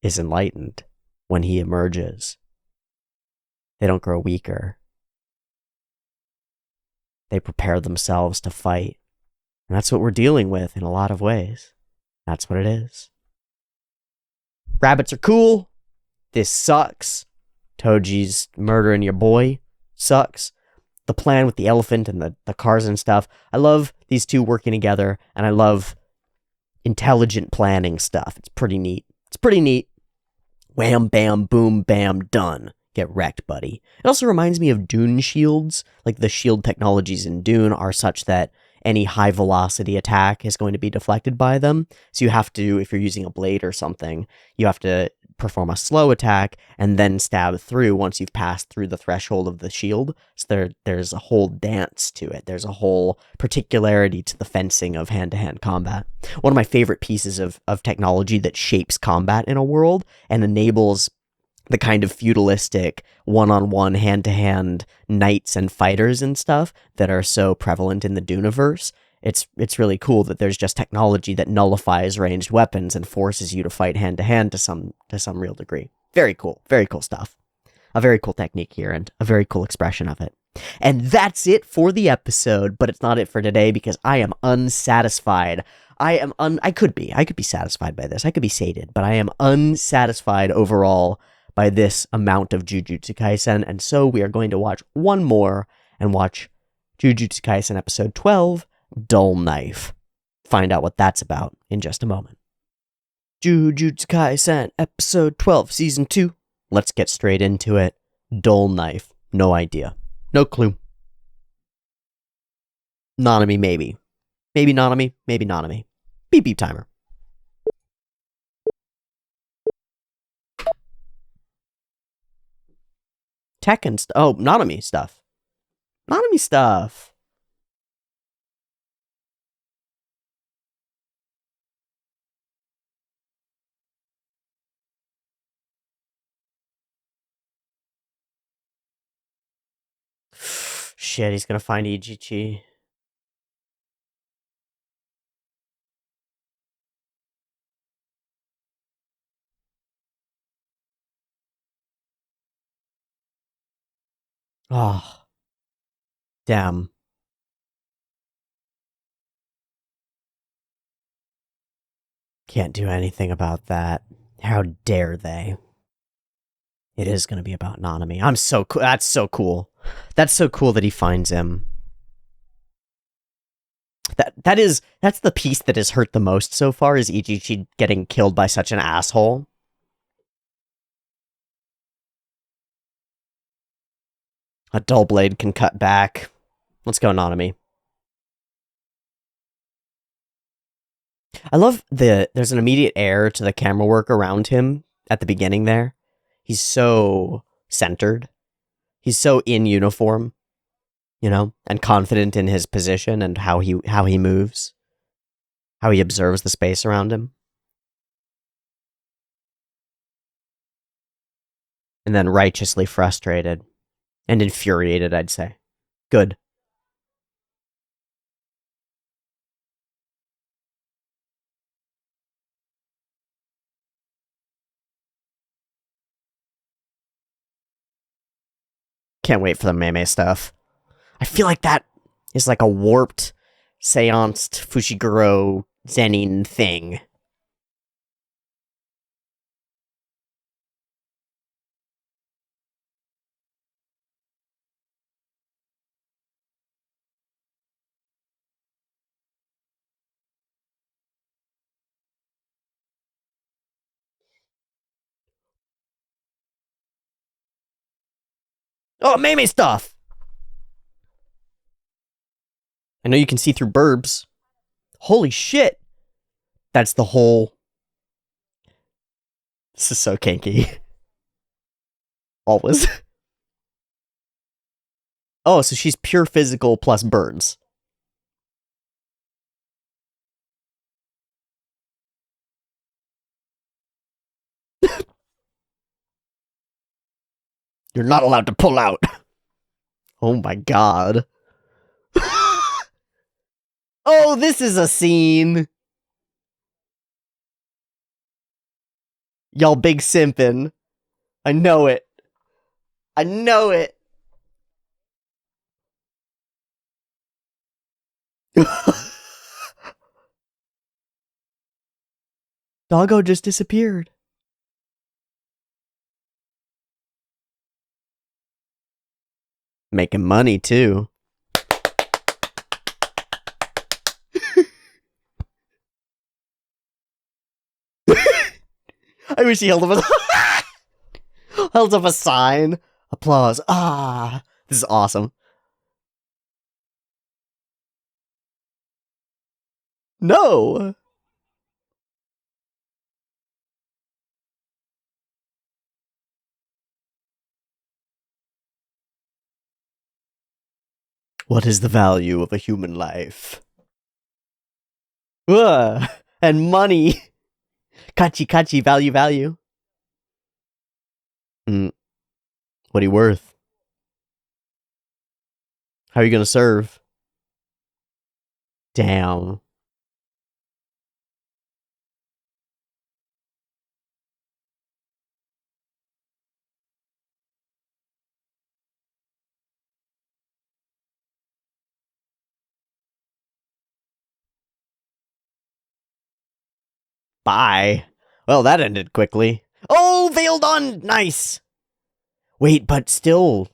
is enlightened, when he emerges. They don't grow weaker. They prepare themselves to fight. And that's what we're dealing with in a lot of ways. That's what it is. Rabbits are cool. This sucks. Toji's murdering your boy sucks. The plan with the elephant and the cars and stuff. I love these two working together, and I love intelligent planning stuff. It's pretty neat. Wham, bam, boom, bam, done. Get wrecked, buddy. It also reminds me of Dune shields. Like, the shield technologies in Dune are such that any high velocity attack is going to be deflected by them. So you have to, if you're using a blade or something, you have to perform a slow attack and then stab through once you've passed through the threshold of the shield. So there's a whole dance to it. There's a whole particularity to the fencing of hand-to-hand combat. One of my favorite pieces of technology that shapes combat in a world and enables the kind of feudalistic one-on-one hand-to-hand knights and fighters and stuff that are so prevalent in the Duneverse. It's really cool that there's just technology that nullifies ranged weapons and forces you to fight hand-to-hand to some real degree. Very cool stuff. A very cool technique here and a very cool expression of it. And that's it for the episode, but it's not it for today because I am unsatisfied. I could be satisfied by this. I could be sated, but I am unsatisfied overall by this amount of Jujutsu Kaisen, and so we are going to watch one more and watch Jujutsu Kaisen episode 12, Dull Knife. Find out what that's about in just a moment. Jujutsu Kaisen episode 12, season 2. Let's get straight into it. Dull Knife. No idea. No clue. Nanami, maybe. Maybe Nanami, maybe Nanami. Beep beep timer. Tech and oh, Nanami stuff. Nanami stuff. Shit, he's gonna find Ichichi. Oh. Damn. Can't do anything about that. How dare they? It is going to be about Nanami. I'm so cool. That's so cool. That's so cool that he finds him. That's the piece that has hurt the most so far, is Ichichi getting killed by such an asshole. A dull blade can cut back. Let's go, Nanami. I love there's an immediate air to the camera work around him at the beginning there. He's so centered. He's so in uniform, you know, and confident in his position and how he moves, how he observes the space around him. And then righteously frustrated and infuriated, I'd say. Good. Can't wait for the meme stuff. I feel like that is like a warped, seanced Fushiguro Zenin thing. Oh, meme stuff! I know you can see through burbs. Holy shit! That's the whole... This is so kinky. Always. Oh, so she's pure physical plus burns. You're not allowed to pull out. Oh my god. Oh, this is a scene. Y'all big simpin'. I know it. I know it. Doggo just disappeared. Making money, too. I wish he held up held up a sign. Applause. Ah, this is awesome. No. What is the value of a human life? Ugh. And money. Kachi, kachi, value, value. What are you worth? How are you gonna serve? Damn. Bye. Well, that ended quickly. Oh, veiled on! Nice! Wait, but still...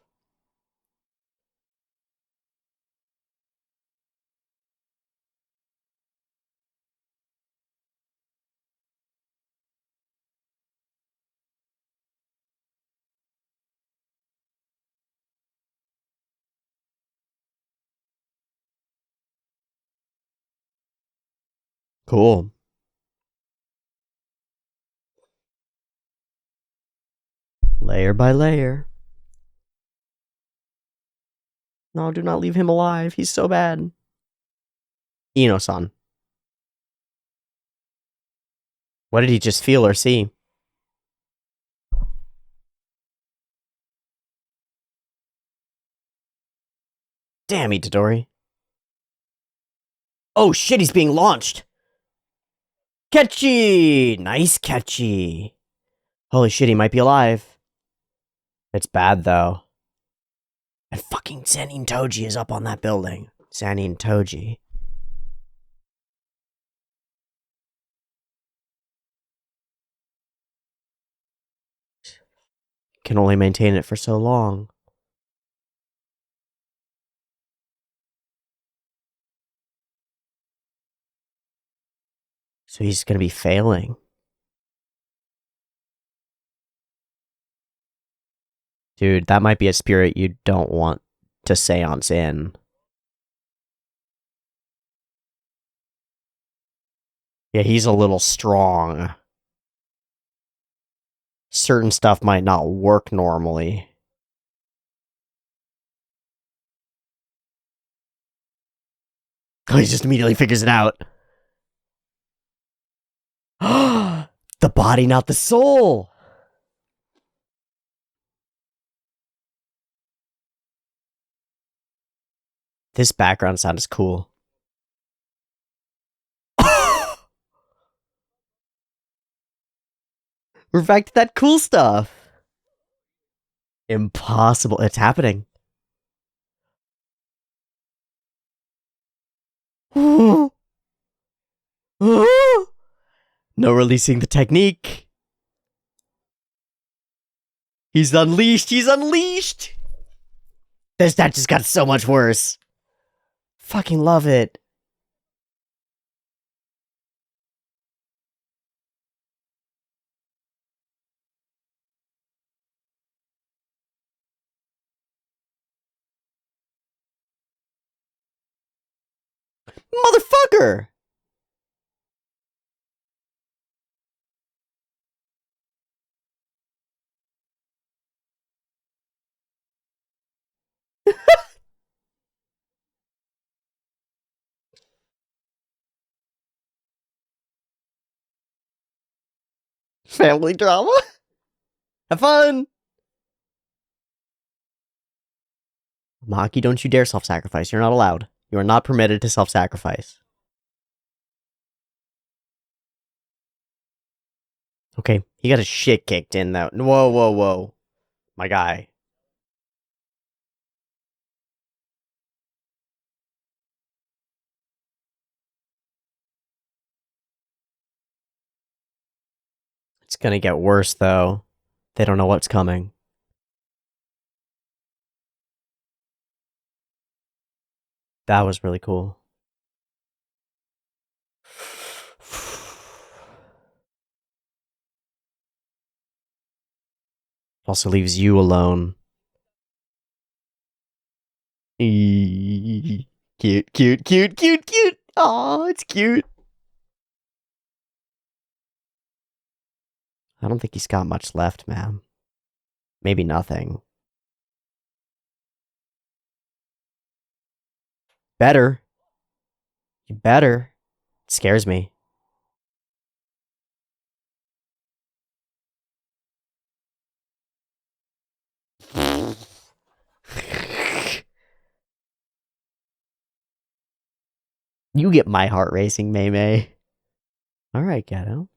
Cool. Layer by layer. No, do not leave him alive. He's so bad. Ino-san. What did he just feel or see? Damn, Itadori. Oh shit, he's being launched! Catchy! Nice catchy. Holy shit, he might be alive. It's bad, though. And fucking Zenin Toji is up on that building. Zenin Toji. Can only maintain it for so long. So he's gonna be failing. Dude, that might be a spirit you don't want to seance in. Yeah, he's a little strong. Certain stuff might not work normally. Oh, he just immediately figures it out. The body, not the soul! This background sound is cool. We're back to that cool stuff. Impossible. It's happening. No releasing the technique. He's unleashed. He's unleashed. That just got so much worse. Fucking love it. Motherfucker! Family drama. Have fun. Maki, don't you dare self-sacrifice. You're not allowed. You are not permitted to self-sacrifice. Okay, he got his shit kicked in though. Whoa, whoa, whoa. My guy. It's gonna get worse though. They don't know what's coming. That was really cool. Also leaves you alone. Cute, cute, cute, cute, cute. Aw, it's cute. I don't think he's got much left, man. Maybe nothing. Better. You better. It scares me. You get my heart racing, Mei Mei. Alright, Gato.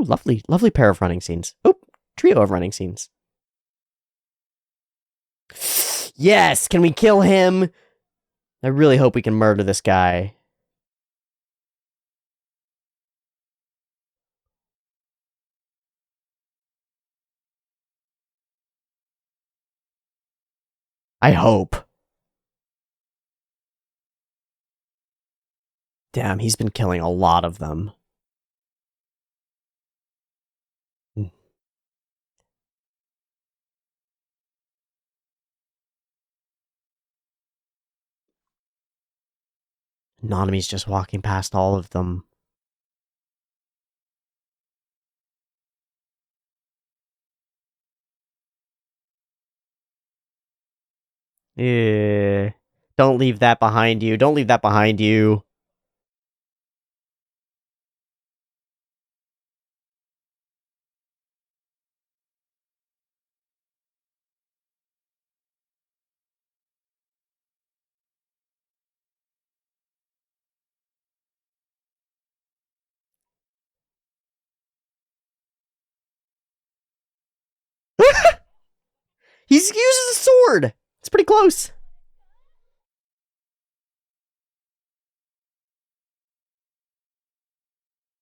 Ooh, lovely, lovely pair of running scenes. Oh, trio of running scenes. Yes! Can we kill him? I really hope we can murder this guy. I hope. Damn, he's been killing a lot of them. Nanami's just walking past all of them. Yeah. Don't leave that behind you. Don't leave that behind you. He uses a sword. It's pretty close.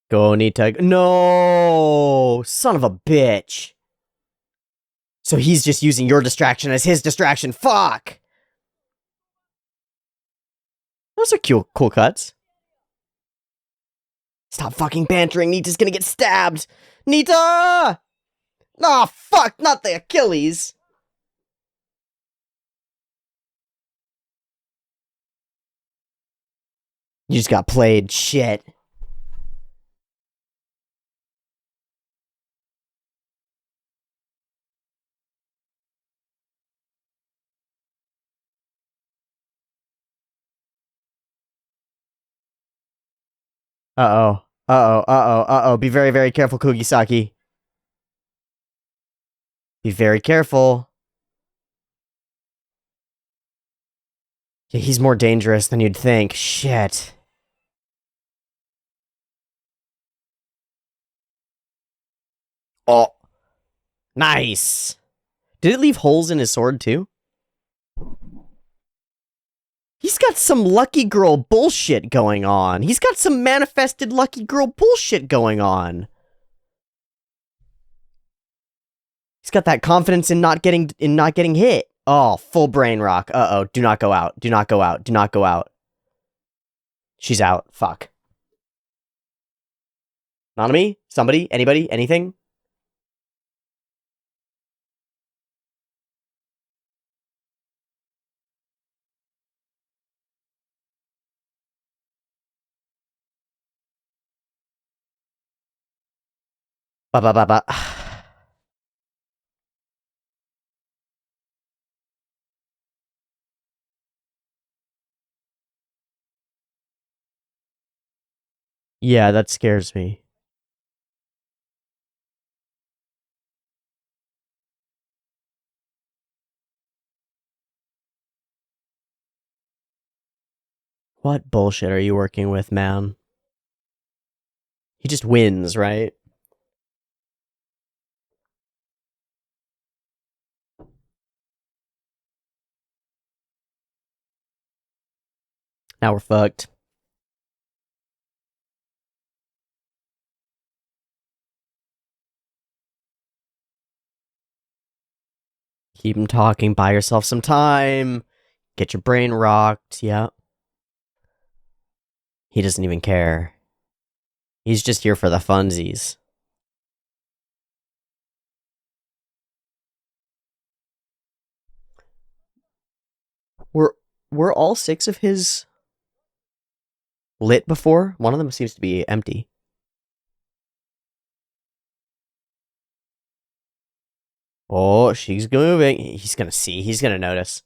Go, Nita. No! Son of a bitch. So he's just using your distraction as his distraction. Fuck! Those are cool cuts. Stop fucking bantering. Nita's gonna get stabbed. Nita! Aw, oh, fuck. Not the Achilles. You just got played. Shit. Uh-oh. Uh-oh. Uh-oh. Uh-oh. Be very, very careful, Kugisaki. Be very careful. Yeah, he's more dangerous than you'd think. Shit. Oh. Nice. Did it leave holes in his sword, too? He's got some lucky girl bullshit going on. He's got some manifested lucky girl bullshit going on. He's got that confidence in not getting hit. Oh, full brain rock. Uh-oh. Do not go out. Do not go out. Do not go out. She's out. Fuck. Nanami? Somebody? Anybody? Anything? Ba ba ba ba. Yeah, that scares me. What bullshit are you working with, man? He just wins, right? Now we're fucked. Keep him talking. Buy yourself some time. Get your brain rocked. Yeah. He doesn't even care. He's just here for the funsies. Were all 6 of his lit before? One of them seems to be empty. Oh, she's moving. He's gonna see. He's gonna notice.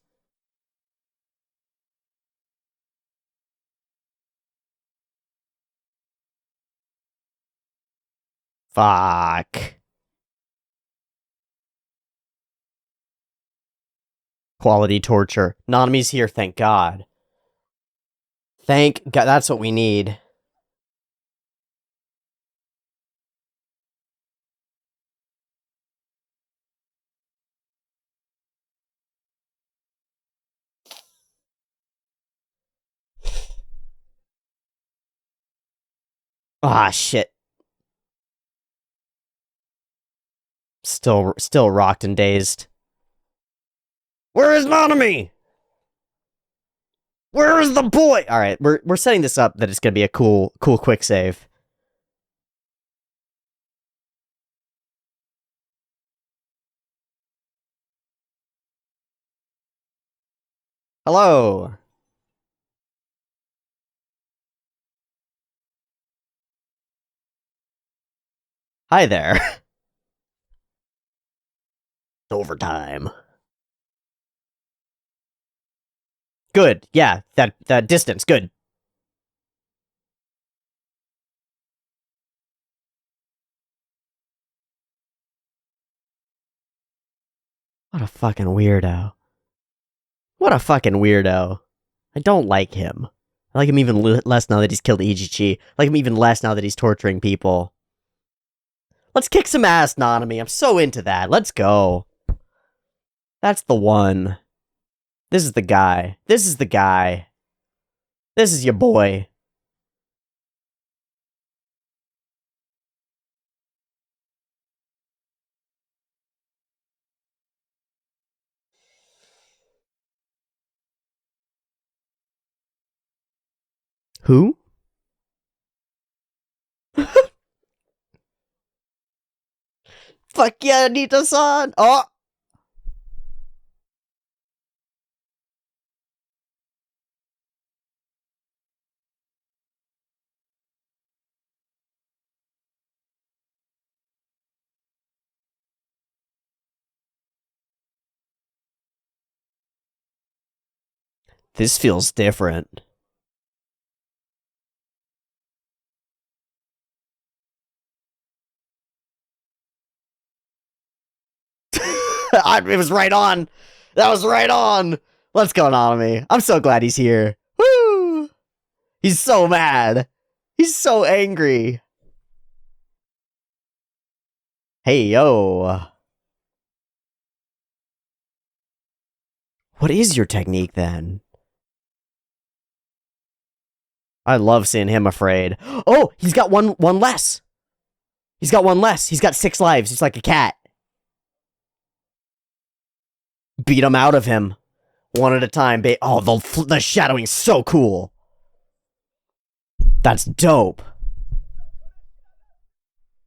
Fuck. Quality torture. Nanami's here, thank God. Thank God, that's what we need. Ah, shit. Still rocked and dazed. Where is Nanami? Where is the boy? All right, we're setting this up that it's gonna be a cool quick save. Hello. Hi there. Overtime. Good. Yeah, that distance. Good. What a fucking weirdo. What a fucking weirdo. I don't like him. I like him even less now that he's killed Ichichi. I like him even less now that he's torturing people. Let's kick some ass, Nanami. I'm so into that. Let's go. That's the one. This is the guy. This is the guy. This is your boy. Who? Fuck yeah, Nita-san! Oh! This feels different. It was right on. That was right on. Let's go, Nanami. I'm so glad he's here. Woo! He's so mad. He's so angry. Hey, yo. What is your technique, then? I love seeing him afraid. Oh, he's got one less. He's got one less. He's got 6 lives. He's like a cat. Beat him out of him. One at a time. Oh, the shadowing's so cool. That's dope.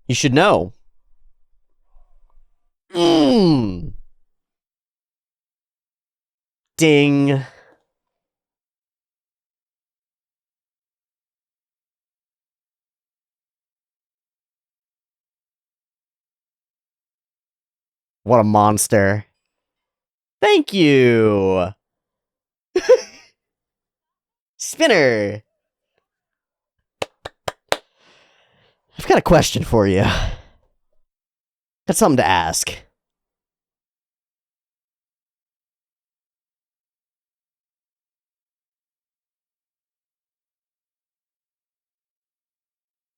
You should know. Mmm. Ding. What a monster. Thank you. Spinner. I've got a question for you. Got something to ask.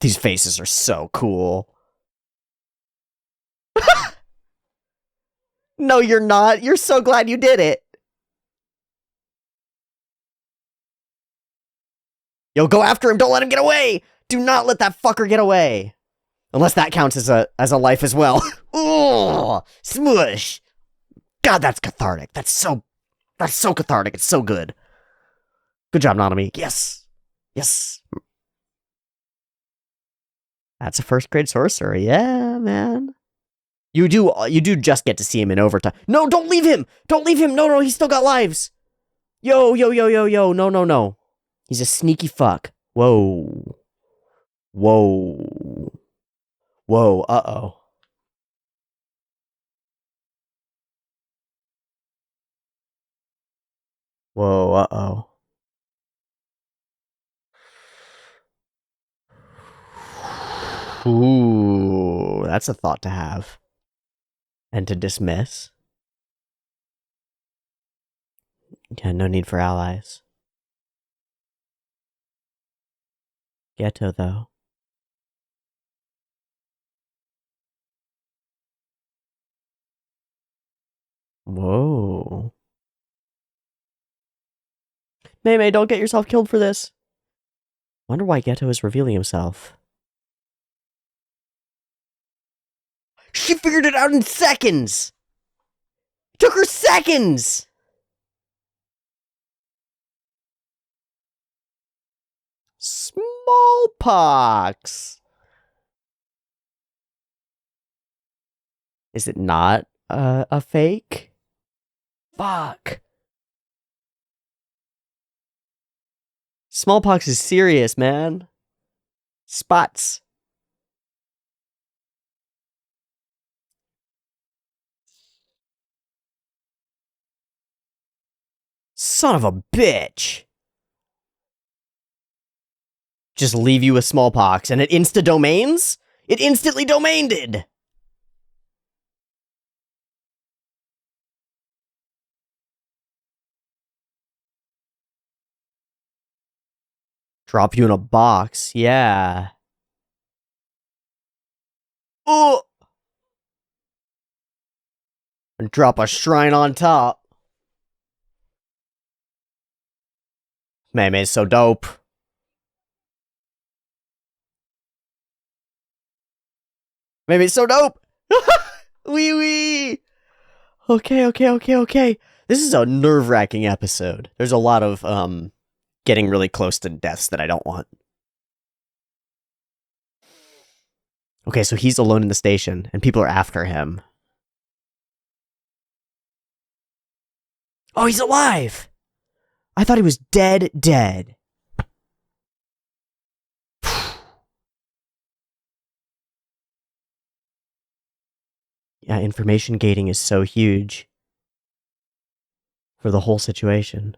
These faces are so cool. No, you're not. You're so glad you did it. Yo, go after him. Don't let him get away. Do not let that fucker get away. Unless that counts as a life as well. Ooh, smush. God, that's cathartic. That's so cathartic. It's so good. Good job, Nanami. Yes. Yes. That's a first grade sorcerer. Yeah, man. You do just get to see him in overtime. No, don't leave him. Don't leave him. No, he's still got lives. Yo. No. He's a sneaky fuck. Whoa. Uh-oh. Whoa, uh-oh. Ooh, that's a thought to have. And to dismiss. Yeah, no need for allies. Ghetto, though. Whoa. Mei, don't get yourself killed for this. Wonder why Ghetto is revealing himself. She figured it out in seconds! Took her seconds! Smallpox! Is it not a fake? Fuck. Smallpox is serious, man. Spots. Son of a bitch. Just leave you with smallpox and it insta-domains? It instantly domained! Drop you in a box, yeah. Oh! And drop a shrine on top. Mei's so dope. Mei's so dope! Wee! Okay. This is a nerve-wracking episode. There's a lot of, getting really close to deaths that I don't want. Okay, so he's alone in the station, and people are after him. Oh, he's alive! I thought he was dead. Yeah, information gating is so huge for the whole situation.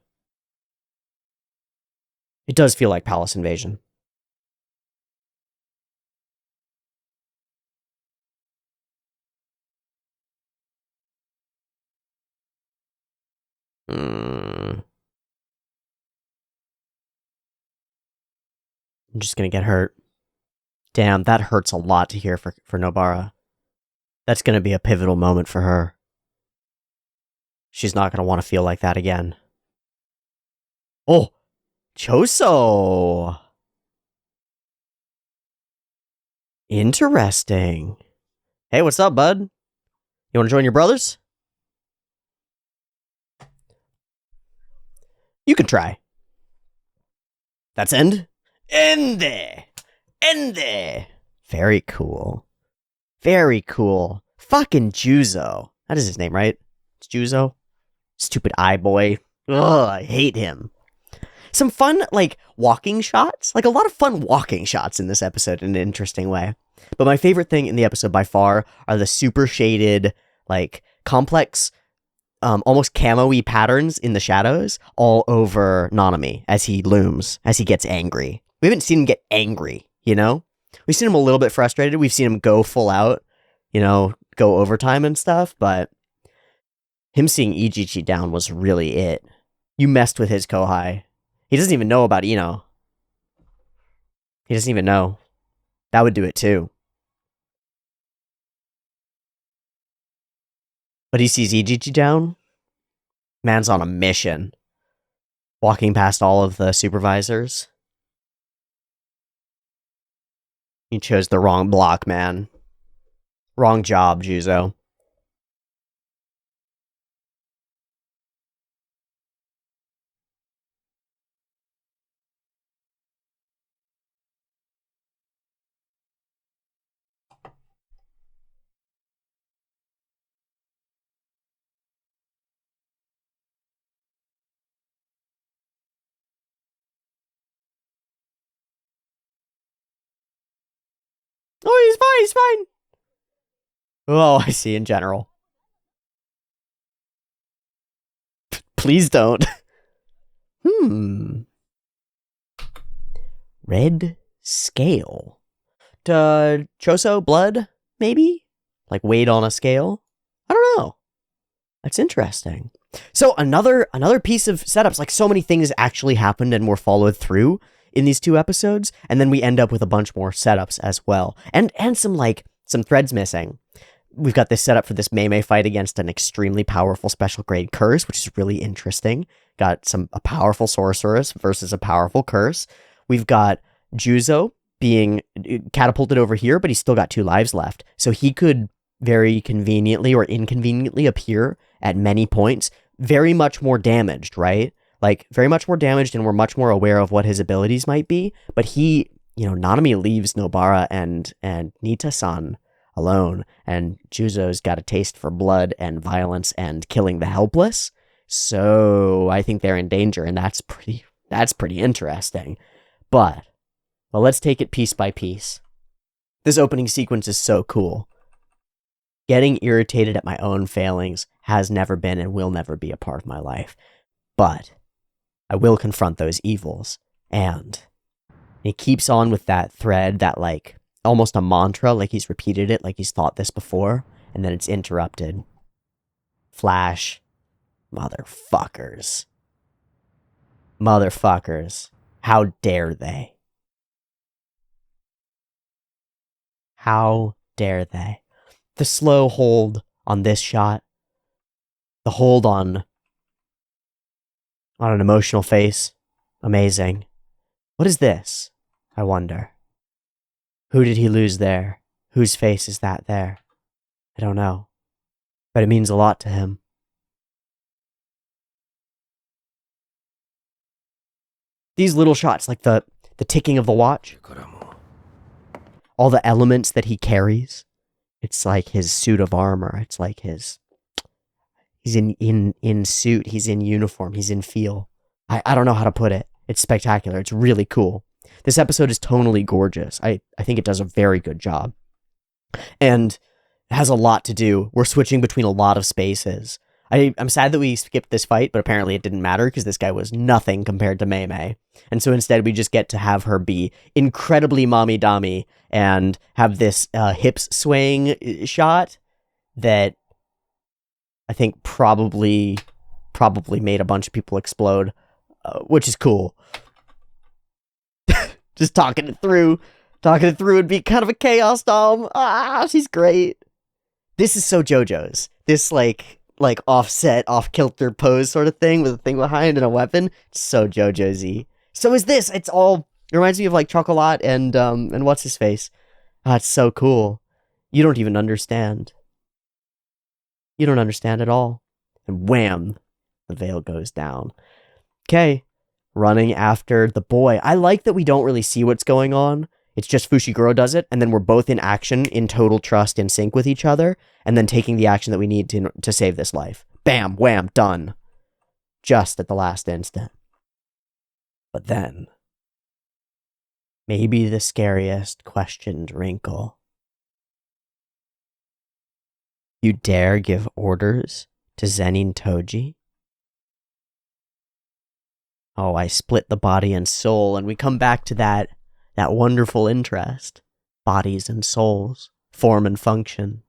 It does feel like Palace Invasion. I'm just gonna get hurt. Damn, that hurts a lot to hear for Nobara. That's gonna be a pivotal moment for her. She's not gonna want to feel like that again. Oh! Choso! Interesting. Hey, what's up, bud? You wanna join your brothers? You can try. That's end? Ende! Very cool. Fucking Juzo. That is his name, right? It's Juzo? Stupid eye boy. Ugh, I hate him. Some fun, walking shots. A lot of fun walking shots in this episode in an interesting way. But my favorite thing in the episode by far are the super shaded, complex, almost camo-y patterns in the shadows all over Nanami as he looms, as he gets angry. We haven't seen him get angry, you know? We've seen him a little bit frustrated. We've seen him go full out, go overtime and stuff, but him seeing Ichichi down was really it. You messed with his Kohai. He doesn't even know about Ino. He doesn't even know. That would do it too. But he sees Ichichi down. Man's on a mission. Walking past all of the supervisors. You chose the wrong block, man. Wrong job, Juzo. Oh, he's fine. Oh, I see, in general. Please don't. Red scale. Choso blood, maybe? Like weighed on a scale? I don't know. That's interesting. So another piece of setups, like so many things actually happened and were followed through in these 2 episodes, and then we end up with a bunch more setups as well. And some threads missing. We've got this setup for this Mei fight against an extremely powerful special grade curse, which is really interesting. Got a powerful sorceress versus a powerful curse. We've got Juzo being catapulted over here, but he's still got 2 lives left. So he could very conveniently or inconveniently appear at many points, very much more damaged, right? Like, very much more damaged, and we're much more aware of what his abilities might be. But he, Nanami leaves Nobara and Nita-san alone, and Juzo's got a taste for blood and violence and killing the helpless. So I think they're in danger, and that's pretty interesting. But, well, let's take it piece by piece. This opening sequence is so cool. Getting irritated at my own failings has never been and will never be a part of my life. But I will confront those evils. And it keeps on with that thread, that like almost a mantra, like he's repeated it, like he's thought this before, and then it's interrupted. Flash. Motherfuckers. How dare they? How dare they? The slow hold on this shot, the hold on an emotional face, amazing. What is this, I wonder? Who did he lose there? Whose face is that there? I don't know, but it means a lot to him. These little shots, like the ticking of the watch, all the elements that he carries. It's like his suit of armor. It's like he's in suit. He's in uniform. He's in feel. I don't know how to put it. It's spectacular. It's really cool. This episode is tonally gorgeous. I think it does a very good job. And it has a lot to do. We're switching between a lot of spaces. I'm sad that we skipped this fight, but apparently it didn't matter because this guy was nothing compared to Mei. And so instead we just get to have her be incredibly mommy-dommy and have this hips swaying shot that I think probably made a bunch of people explode, which is cool. Just talking it through would be kind of a chaos dom. She's great. This is so JoJo's. This like offset, off-kilter pose sort of thing with a thing behind and a weapon. It's so JoJo's-y. So is this. It reminds me of like Chocolat and what's his face. It's so cool. You don't even understand. You don't understand at all. And wham, the veil goes down. Okay, running after the boy. I like that we don't really see what's going on. It's just Fushiguro does it, and then we're both in action, in total trust, in sync with each other, and then taking the action that we need to save this life. Bam, wham, done. Just at the last instant. But then, maybe the scariest questioned wrinkle. You dare give orders to Zenin Toji? Oh, I split the body and soul, and we come back to that wonderful interest. bodies and souls, form and function.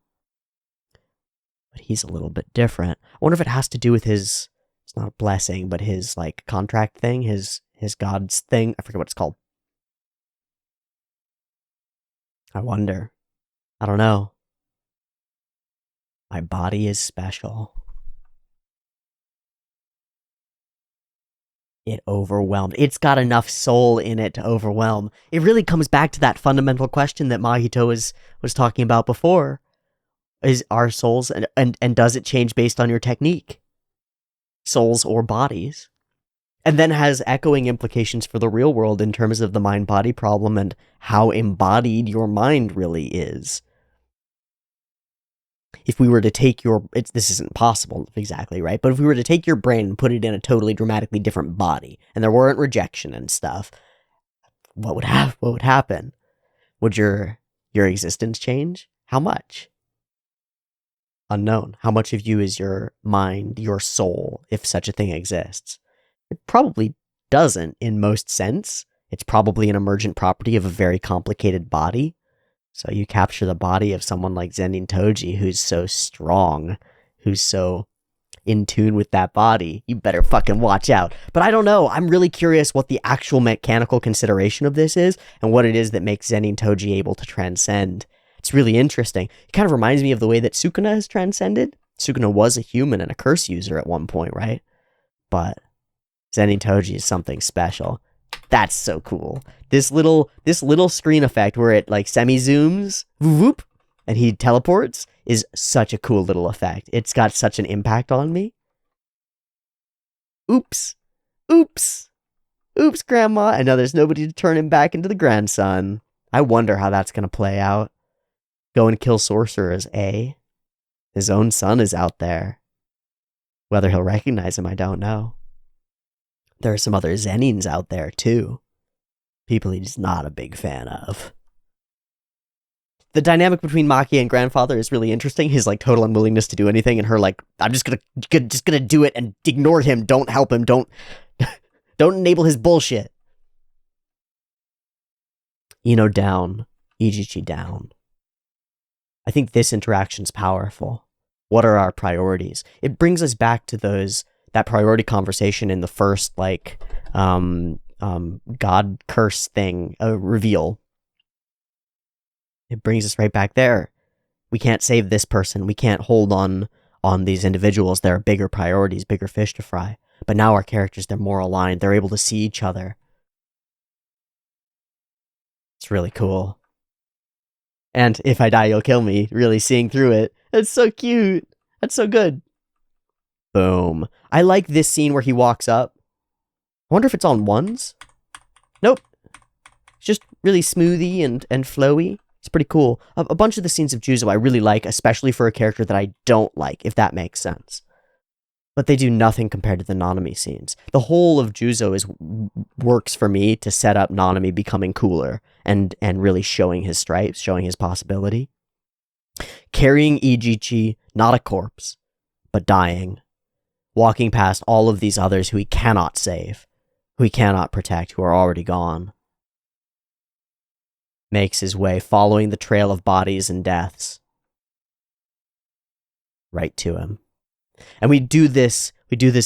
But he's a little bit different. I wonder if it has to do with his, it's not a blessing, but his like contract thing, his God's thing. I forget what it's called. I wonder. I don't know. My body is special. It overwhelmed. It's got enough soul in it to overwhelm. It really comes back to that fundamental question that Mahito was talking about before. Is our souls, and does it change based on your technique? Souls or bodies? And then has echoing implications for the real world in terms of the mind-body problem and how embodied your mind really is. If we were to take this isn't possible exactly, right? But if we were to take your brain and put it in a totally dramatically different body, and there weren't rejection and stuff, what would happen? Would your existence change? How much? Unknown. How much of you is your mind, your soul, if such a thing exists? It probably doesn't in most sense. It's probably an emergent property of a very complicated body. So you capture the body of someone like Zenin Toji, who's so strong, who's so in tune with that body. You better fucking watch out. But I don't know. I'm really curious what the actual mechanical consideration of this is and what it is that makes Zenin Toji able to transcend. It's really interesting. It kind of reminds me of the way that Sukuna has transcended. Sukuna was a human and a curse user at one point, right? But Zenin Toji is something special. That's so cool. This little screen effect where it like semi-zooms, whoop, and he teleports is such a cool little effect. It's got such an impact on me. Oops. Oops. Oops, Grandma. And now there's nobody to turn him back into the grandson. I wonder how that's going to play out. Go and kill sorcerers, eh? His own son is out there. Whether he'll recognize him, I don't know. There are some other Zenins out there, too. People he's not a big fan of. The dynamic between Maki and grandfather is really interesting. His, like, total unwillingness to do anything, and her, like, I'm just gonna do it and ignore him, don't help him, don't enable his bullshit. Ino down. Ijichi down. I think this interaction's powerful. What are our priorities? It brings us back to that priority conversation in the first, like, God curse thing, reveal. It brings us right back there. We can't save this person. We can't hold on these individuals. There are bigger priorities, bigger fish to fry. But now our characters, they're more aligned. They're able to see each other. It's really cool. And if I die, you'll kill me. Really seeing through it. It's so cute. That's so good. Boom. I like this scene where he walks up. I wonder if it's on ones? Nope. It's just really smoothie and flowy. It's pretty cool. A bunch of the scenes of Juzo I really like, especially for a character that I don't like, if that makes sense. But they do nothing compared to the Nanami scenes. The whole of Juzo works for me to set up Nanami becoming cooler and really showing his stripes, showing his possibility. Carrying Ijichi, not a corpse, but dying. Walking past all of these others who he cannot save, who he cannot protect, who are already gone. Makes his way, following the trail of bodies and deaths. Right to him. And we do this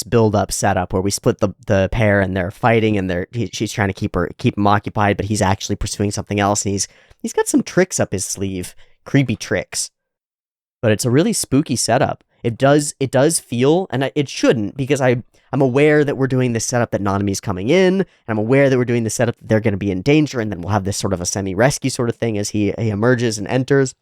build-up setup where we split the pair and they're fighting and she's trying to keep him occupied, but he's actually pursuing something else, and he's got some tricks up his sleeve. Creepy tricks. But it's a really spooky setup. It does feel, and it shouldn't, because I'm aware that we're doing this setup that Nanami's coming in, and I'm aware that we're doing the setup that they're going to be in danger, and then we'll have this sort of a semi-rescue sort of thing as he emerges and enters.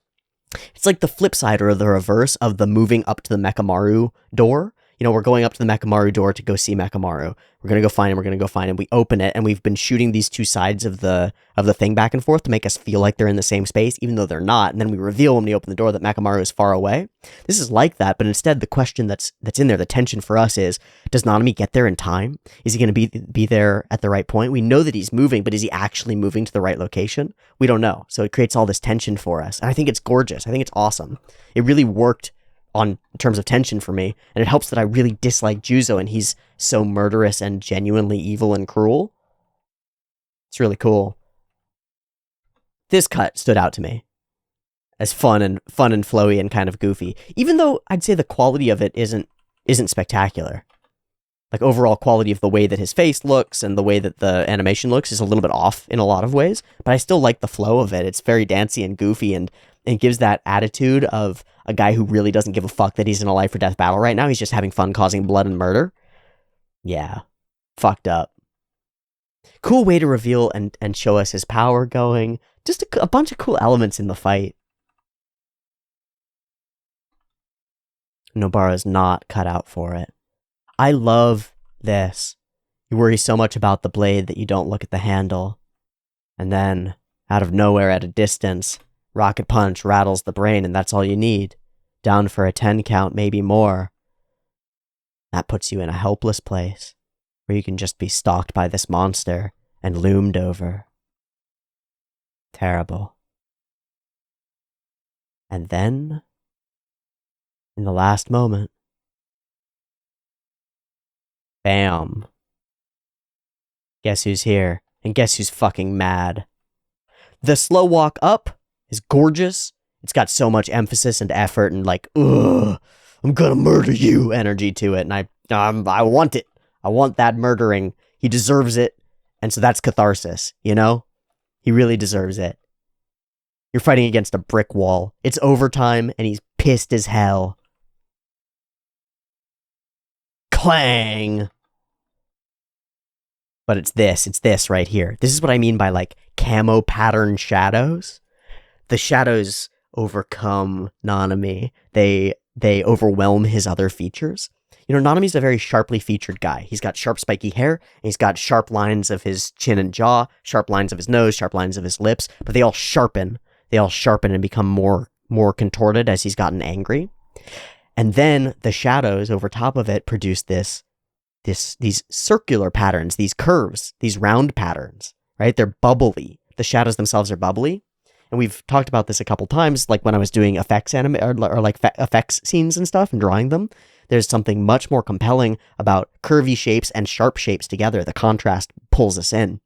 It's like the flip side or the reverse of the moving up to the Mechamaru door. You know, we're going up to the Mechamaru door to go see Mechamaru. We're going to go find him. We open it, and we've been shooting these two sides of the thing back and forth to make us feel like they're in the same space, even though they're not. And then we reveal when we open the door that Mechamaru is far away. This is like that, but instead the question that's in there, the tension for us is, does Nanami get there in time? Is he going to be there at the right point? We know that he's moving, but is he actually moving to the right location? We don't know. So it creates all this tension for us. And I think it's gorgeous. I think it's awesome. It really worked in terms of tension for me, and it helps that I really dislike Juzo, and he's so murderous and genuinely evil and cruel. It's really cool. This cut stood out to me as fun and flowy and kind of goofy. Even though I'd say the quality of it isn't spectacular. Like, overall quality of the way that his face looks and the way that the animation looks is a little bit off in a lot of ways, but I still like the flow of it. It's very dancey and goofy, and it gives that attitude of a guy who really doesn't give a fuck that he's in a life or death battle right now. He's just having fun causing blood and murder. Yeah. Fucked up. Cool way to reveal and show us his power going. Just a bunch of cool elements in the fight. Nobara's not cut out for it. I love this. You worry so much about the blade that you don't look at the handle. And then, out of nowhere at a distance, rocket punch rattles the brain, and that's all you need. Down for a 10 count, maybe more. That puts you in a helpless place, where you can just be stalked by this monster and loomed over. Terrible. And then, in the last moment, bam. Guess who's here? And guess who's fucking mad? The slow walk up is gorgeous. It's got so much emphasis and effort and like, ugh, I'm gonna murder you energy to it. And I want it. I want that murdering. He deserves it. And so that's catharsis, you know? He really deserves it. You're fighting against a brick wall. It's overtime and he's pissed as hell. Clang! But it's this right here. This is what I mean by like camo pattern shadows. The shadows overcome Nanami. They overwhelm his other features. You know, Nanami's a very sharply featured guy. He's got sharp spiky hair, and he's got sharp lines of his chin and jaw, sharp lines of his nose, sharp lines of his lips, but they all sharpen. They all sharpen and become more contorted as he's gotten angry. And then the shadows over top of it produce these circular patterns, these curves, these round patterns, right? They're bubbly. The shadows themselves are bubbly. And we've talked about this a couple times, like when I was doing effects effects scenes and stuff and drawing them. There's something much more compelling about curvy shapes and sharp shapes together. The contrast pulls us in.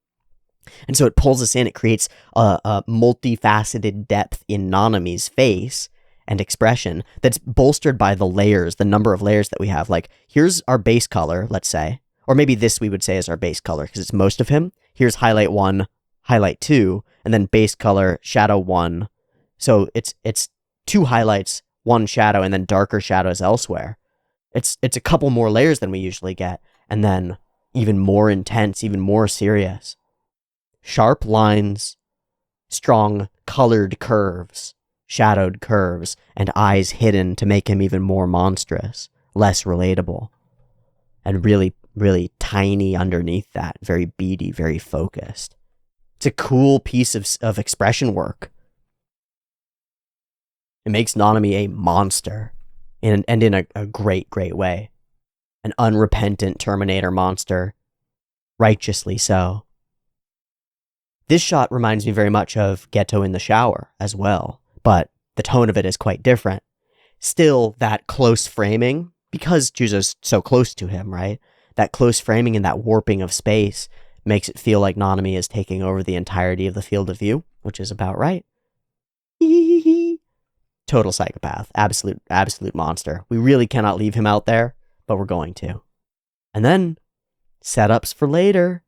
And so it pulls us in. It creates a multifaceted depth in Nanami's face and expression that's bolstered by the layers, the number of layers that we have. Like, here's our base color, let's say, or maybe this we would say is our base color because it's most of him. Here's highlight 1, highlight 2, and then base color, shadow 1. So it's 2 highlights, 1 shadow, and then darker shadows elsewhere. It's a couple more layers than we usually get, and then even more intense, even more serious. Sharp lines, strong colored curves, shadowed curves, and eyes hidden to make him even more monstrous, less relatable, and really, really tiny underneath that, very beady, very focused. It's a cool piece of expression work. It makes Nanami a monster, and in a great, great way. An unrepentant Terminator monster, righteously so. This shot reminds me very much of Geto in the shower as well, but the tone of it is quite different. Still, that close framing, because Juzo's so close to him, right? That close framing and that warping of space makes it feel like Nanami is taking over the entirety of the field of view, which is about right. Total psychopath. Absolute monster. We really cannot leave him out there, but we're going to. And then, setups for later.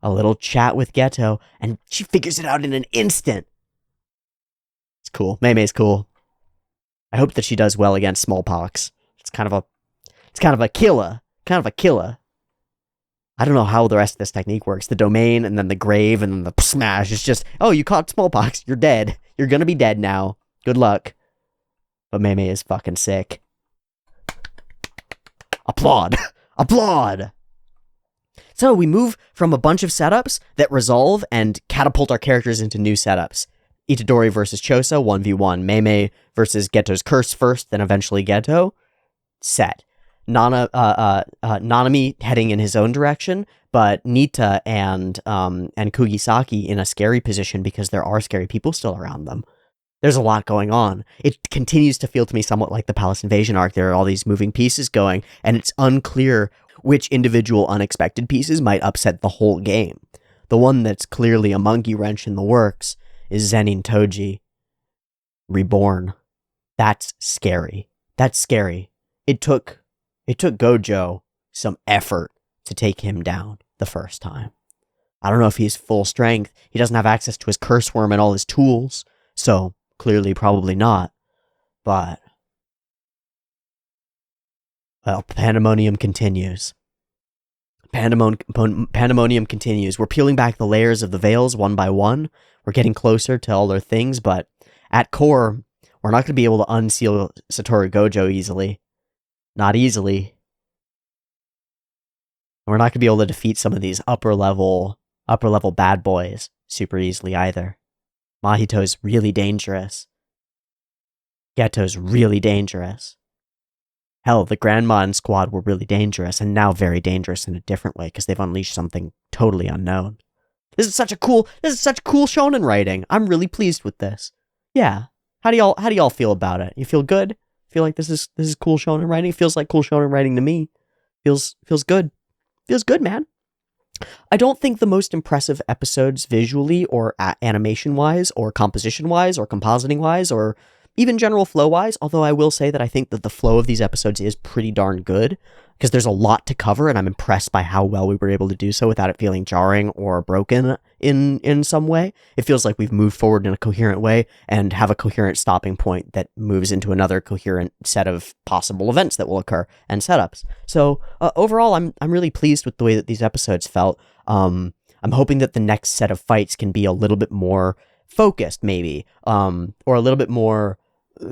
A little chat with Geto, and she figures it out in an instant. It's cool. Mei's cool. I hope that she does well against smallpox. It's kind of a killer. I don't know how the rest of this technique works. The domain, and then the grave, and then the smash. It's just, oh, you caught smallpox. You're dead. You're gonna be dead now. Good luck. But Mei is fucking sick. Applaud. Applaud. So we move from a bunch of setups that resolve and catapult our characters into new setups. Itadori versus Choso, 1v1. Mei versus Geto's curse first, then eventually Geto. Set. Nanami heading in his own direction, but Nita and Kugisaki in a scary position because there are scary people still around them. There's a lot going on. It continues to feel to me somewhat like the Palace Invasion arc. There are all these moving pieces going, and it's unclear which individual unexpected pieces might upset the whole game. The one that's clearly a monkey wrench in the works is Zenin Toji reborn. That's scary. That's scary. It took Gojo some effort to take him down the first time. I don't know if he's full strength. He doesn't have access to his curse worm and all his tools, so clearly probably not. But, well, pandemonium continues. Pandemonium continues. We're peeling back the layers of the veils one by one. We're getting closer to all their things, but at core, we're not going to be able to unseal Satoru Gojo easily. Not easily. We're not going to be able to defeat some of these upper level bad boys super easily either. Mahito's really dangerous. Geto's really dangerous. Hell, the Grandma and squad were really dangerous, and now very dangerous in a different way, because they've unleashed something totally unknown. This is such cool shonen writing. I'm really pleased with this. Yeah. How do y'all feel about it? You feel good? Feel like this is cool shonen writing? It feels like cool shonen writing to me. Feels good. Feels good, man. I don't think the most impressive episodes visually or animation-wise or composition-wise or compositing-wise or even general flow-wise, although I will say that I think that the flow of these episodes is pretty darn good, because there's a lot to cover, and I'm impressed by how well we were able to do so without it feeling jarring or broken in some way. It feels like we've moved forward in a coherent way and have a coherent stopping point that moves into another coherent set of possible events that will occur and setups. So overall, I'm really pleased with the way that these episodes felt. I'm hoping that the next set of fights can be a little bit more focused, maybe, or a little bit more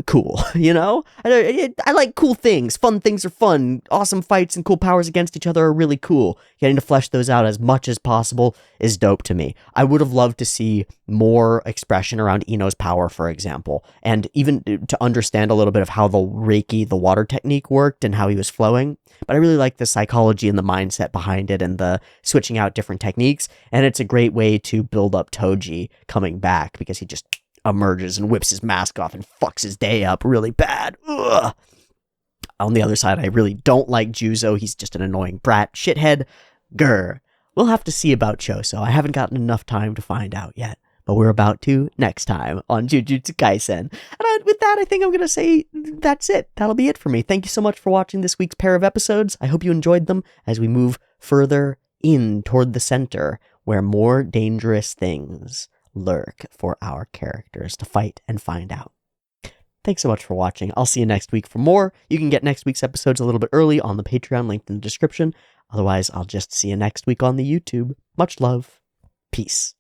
cool, you know? I like cool things. Fun things are fun. Awesome fights and cool powers against each other are really cool. Getting to flesh those out as much as possible is dope to me. I would have loved to see more expression around Ino's power, for example, and even to understand a little bit of how the Reiki, the water technique, worked and how he was flowing. But I really like the psychology and the mindset behind it and the switching out different techniques, and it's a great way to build up Toji coming back, because he just emerges and whips his mask off and fucks his day up really bad. Ugh. On the other side, I really don't like Juzo. He's just an annoying brat shithead. Grr. We'll have to see about Choso. I haven't gotten enough time to find out yet, but we're about to next time on Jujutsu Kaisen. And with that, I think I'm going to say that's it. That'll be it for me. Thank you so much for watching this week's pair of episodes. I hope you enjoyed them as we move further in toward the center, where more dangerous things lurk for our characters to fight and find out. Thanks so much for watching. I'll see you next week for more. You can get next week's episodes a little bit early on the Patreon, linked in the description. Otherwise, I'll just see you next week on the YouTube. Much love. Peace.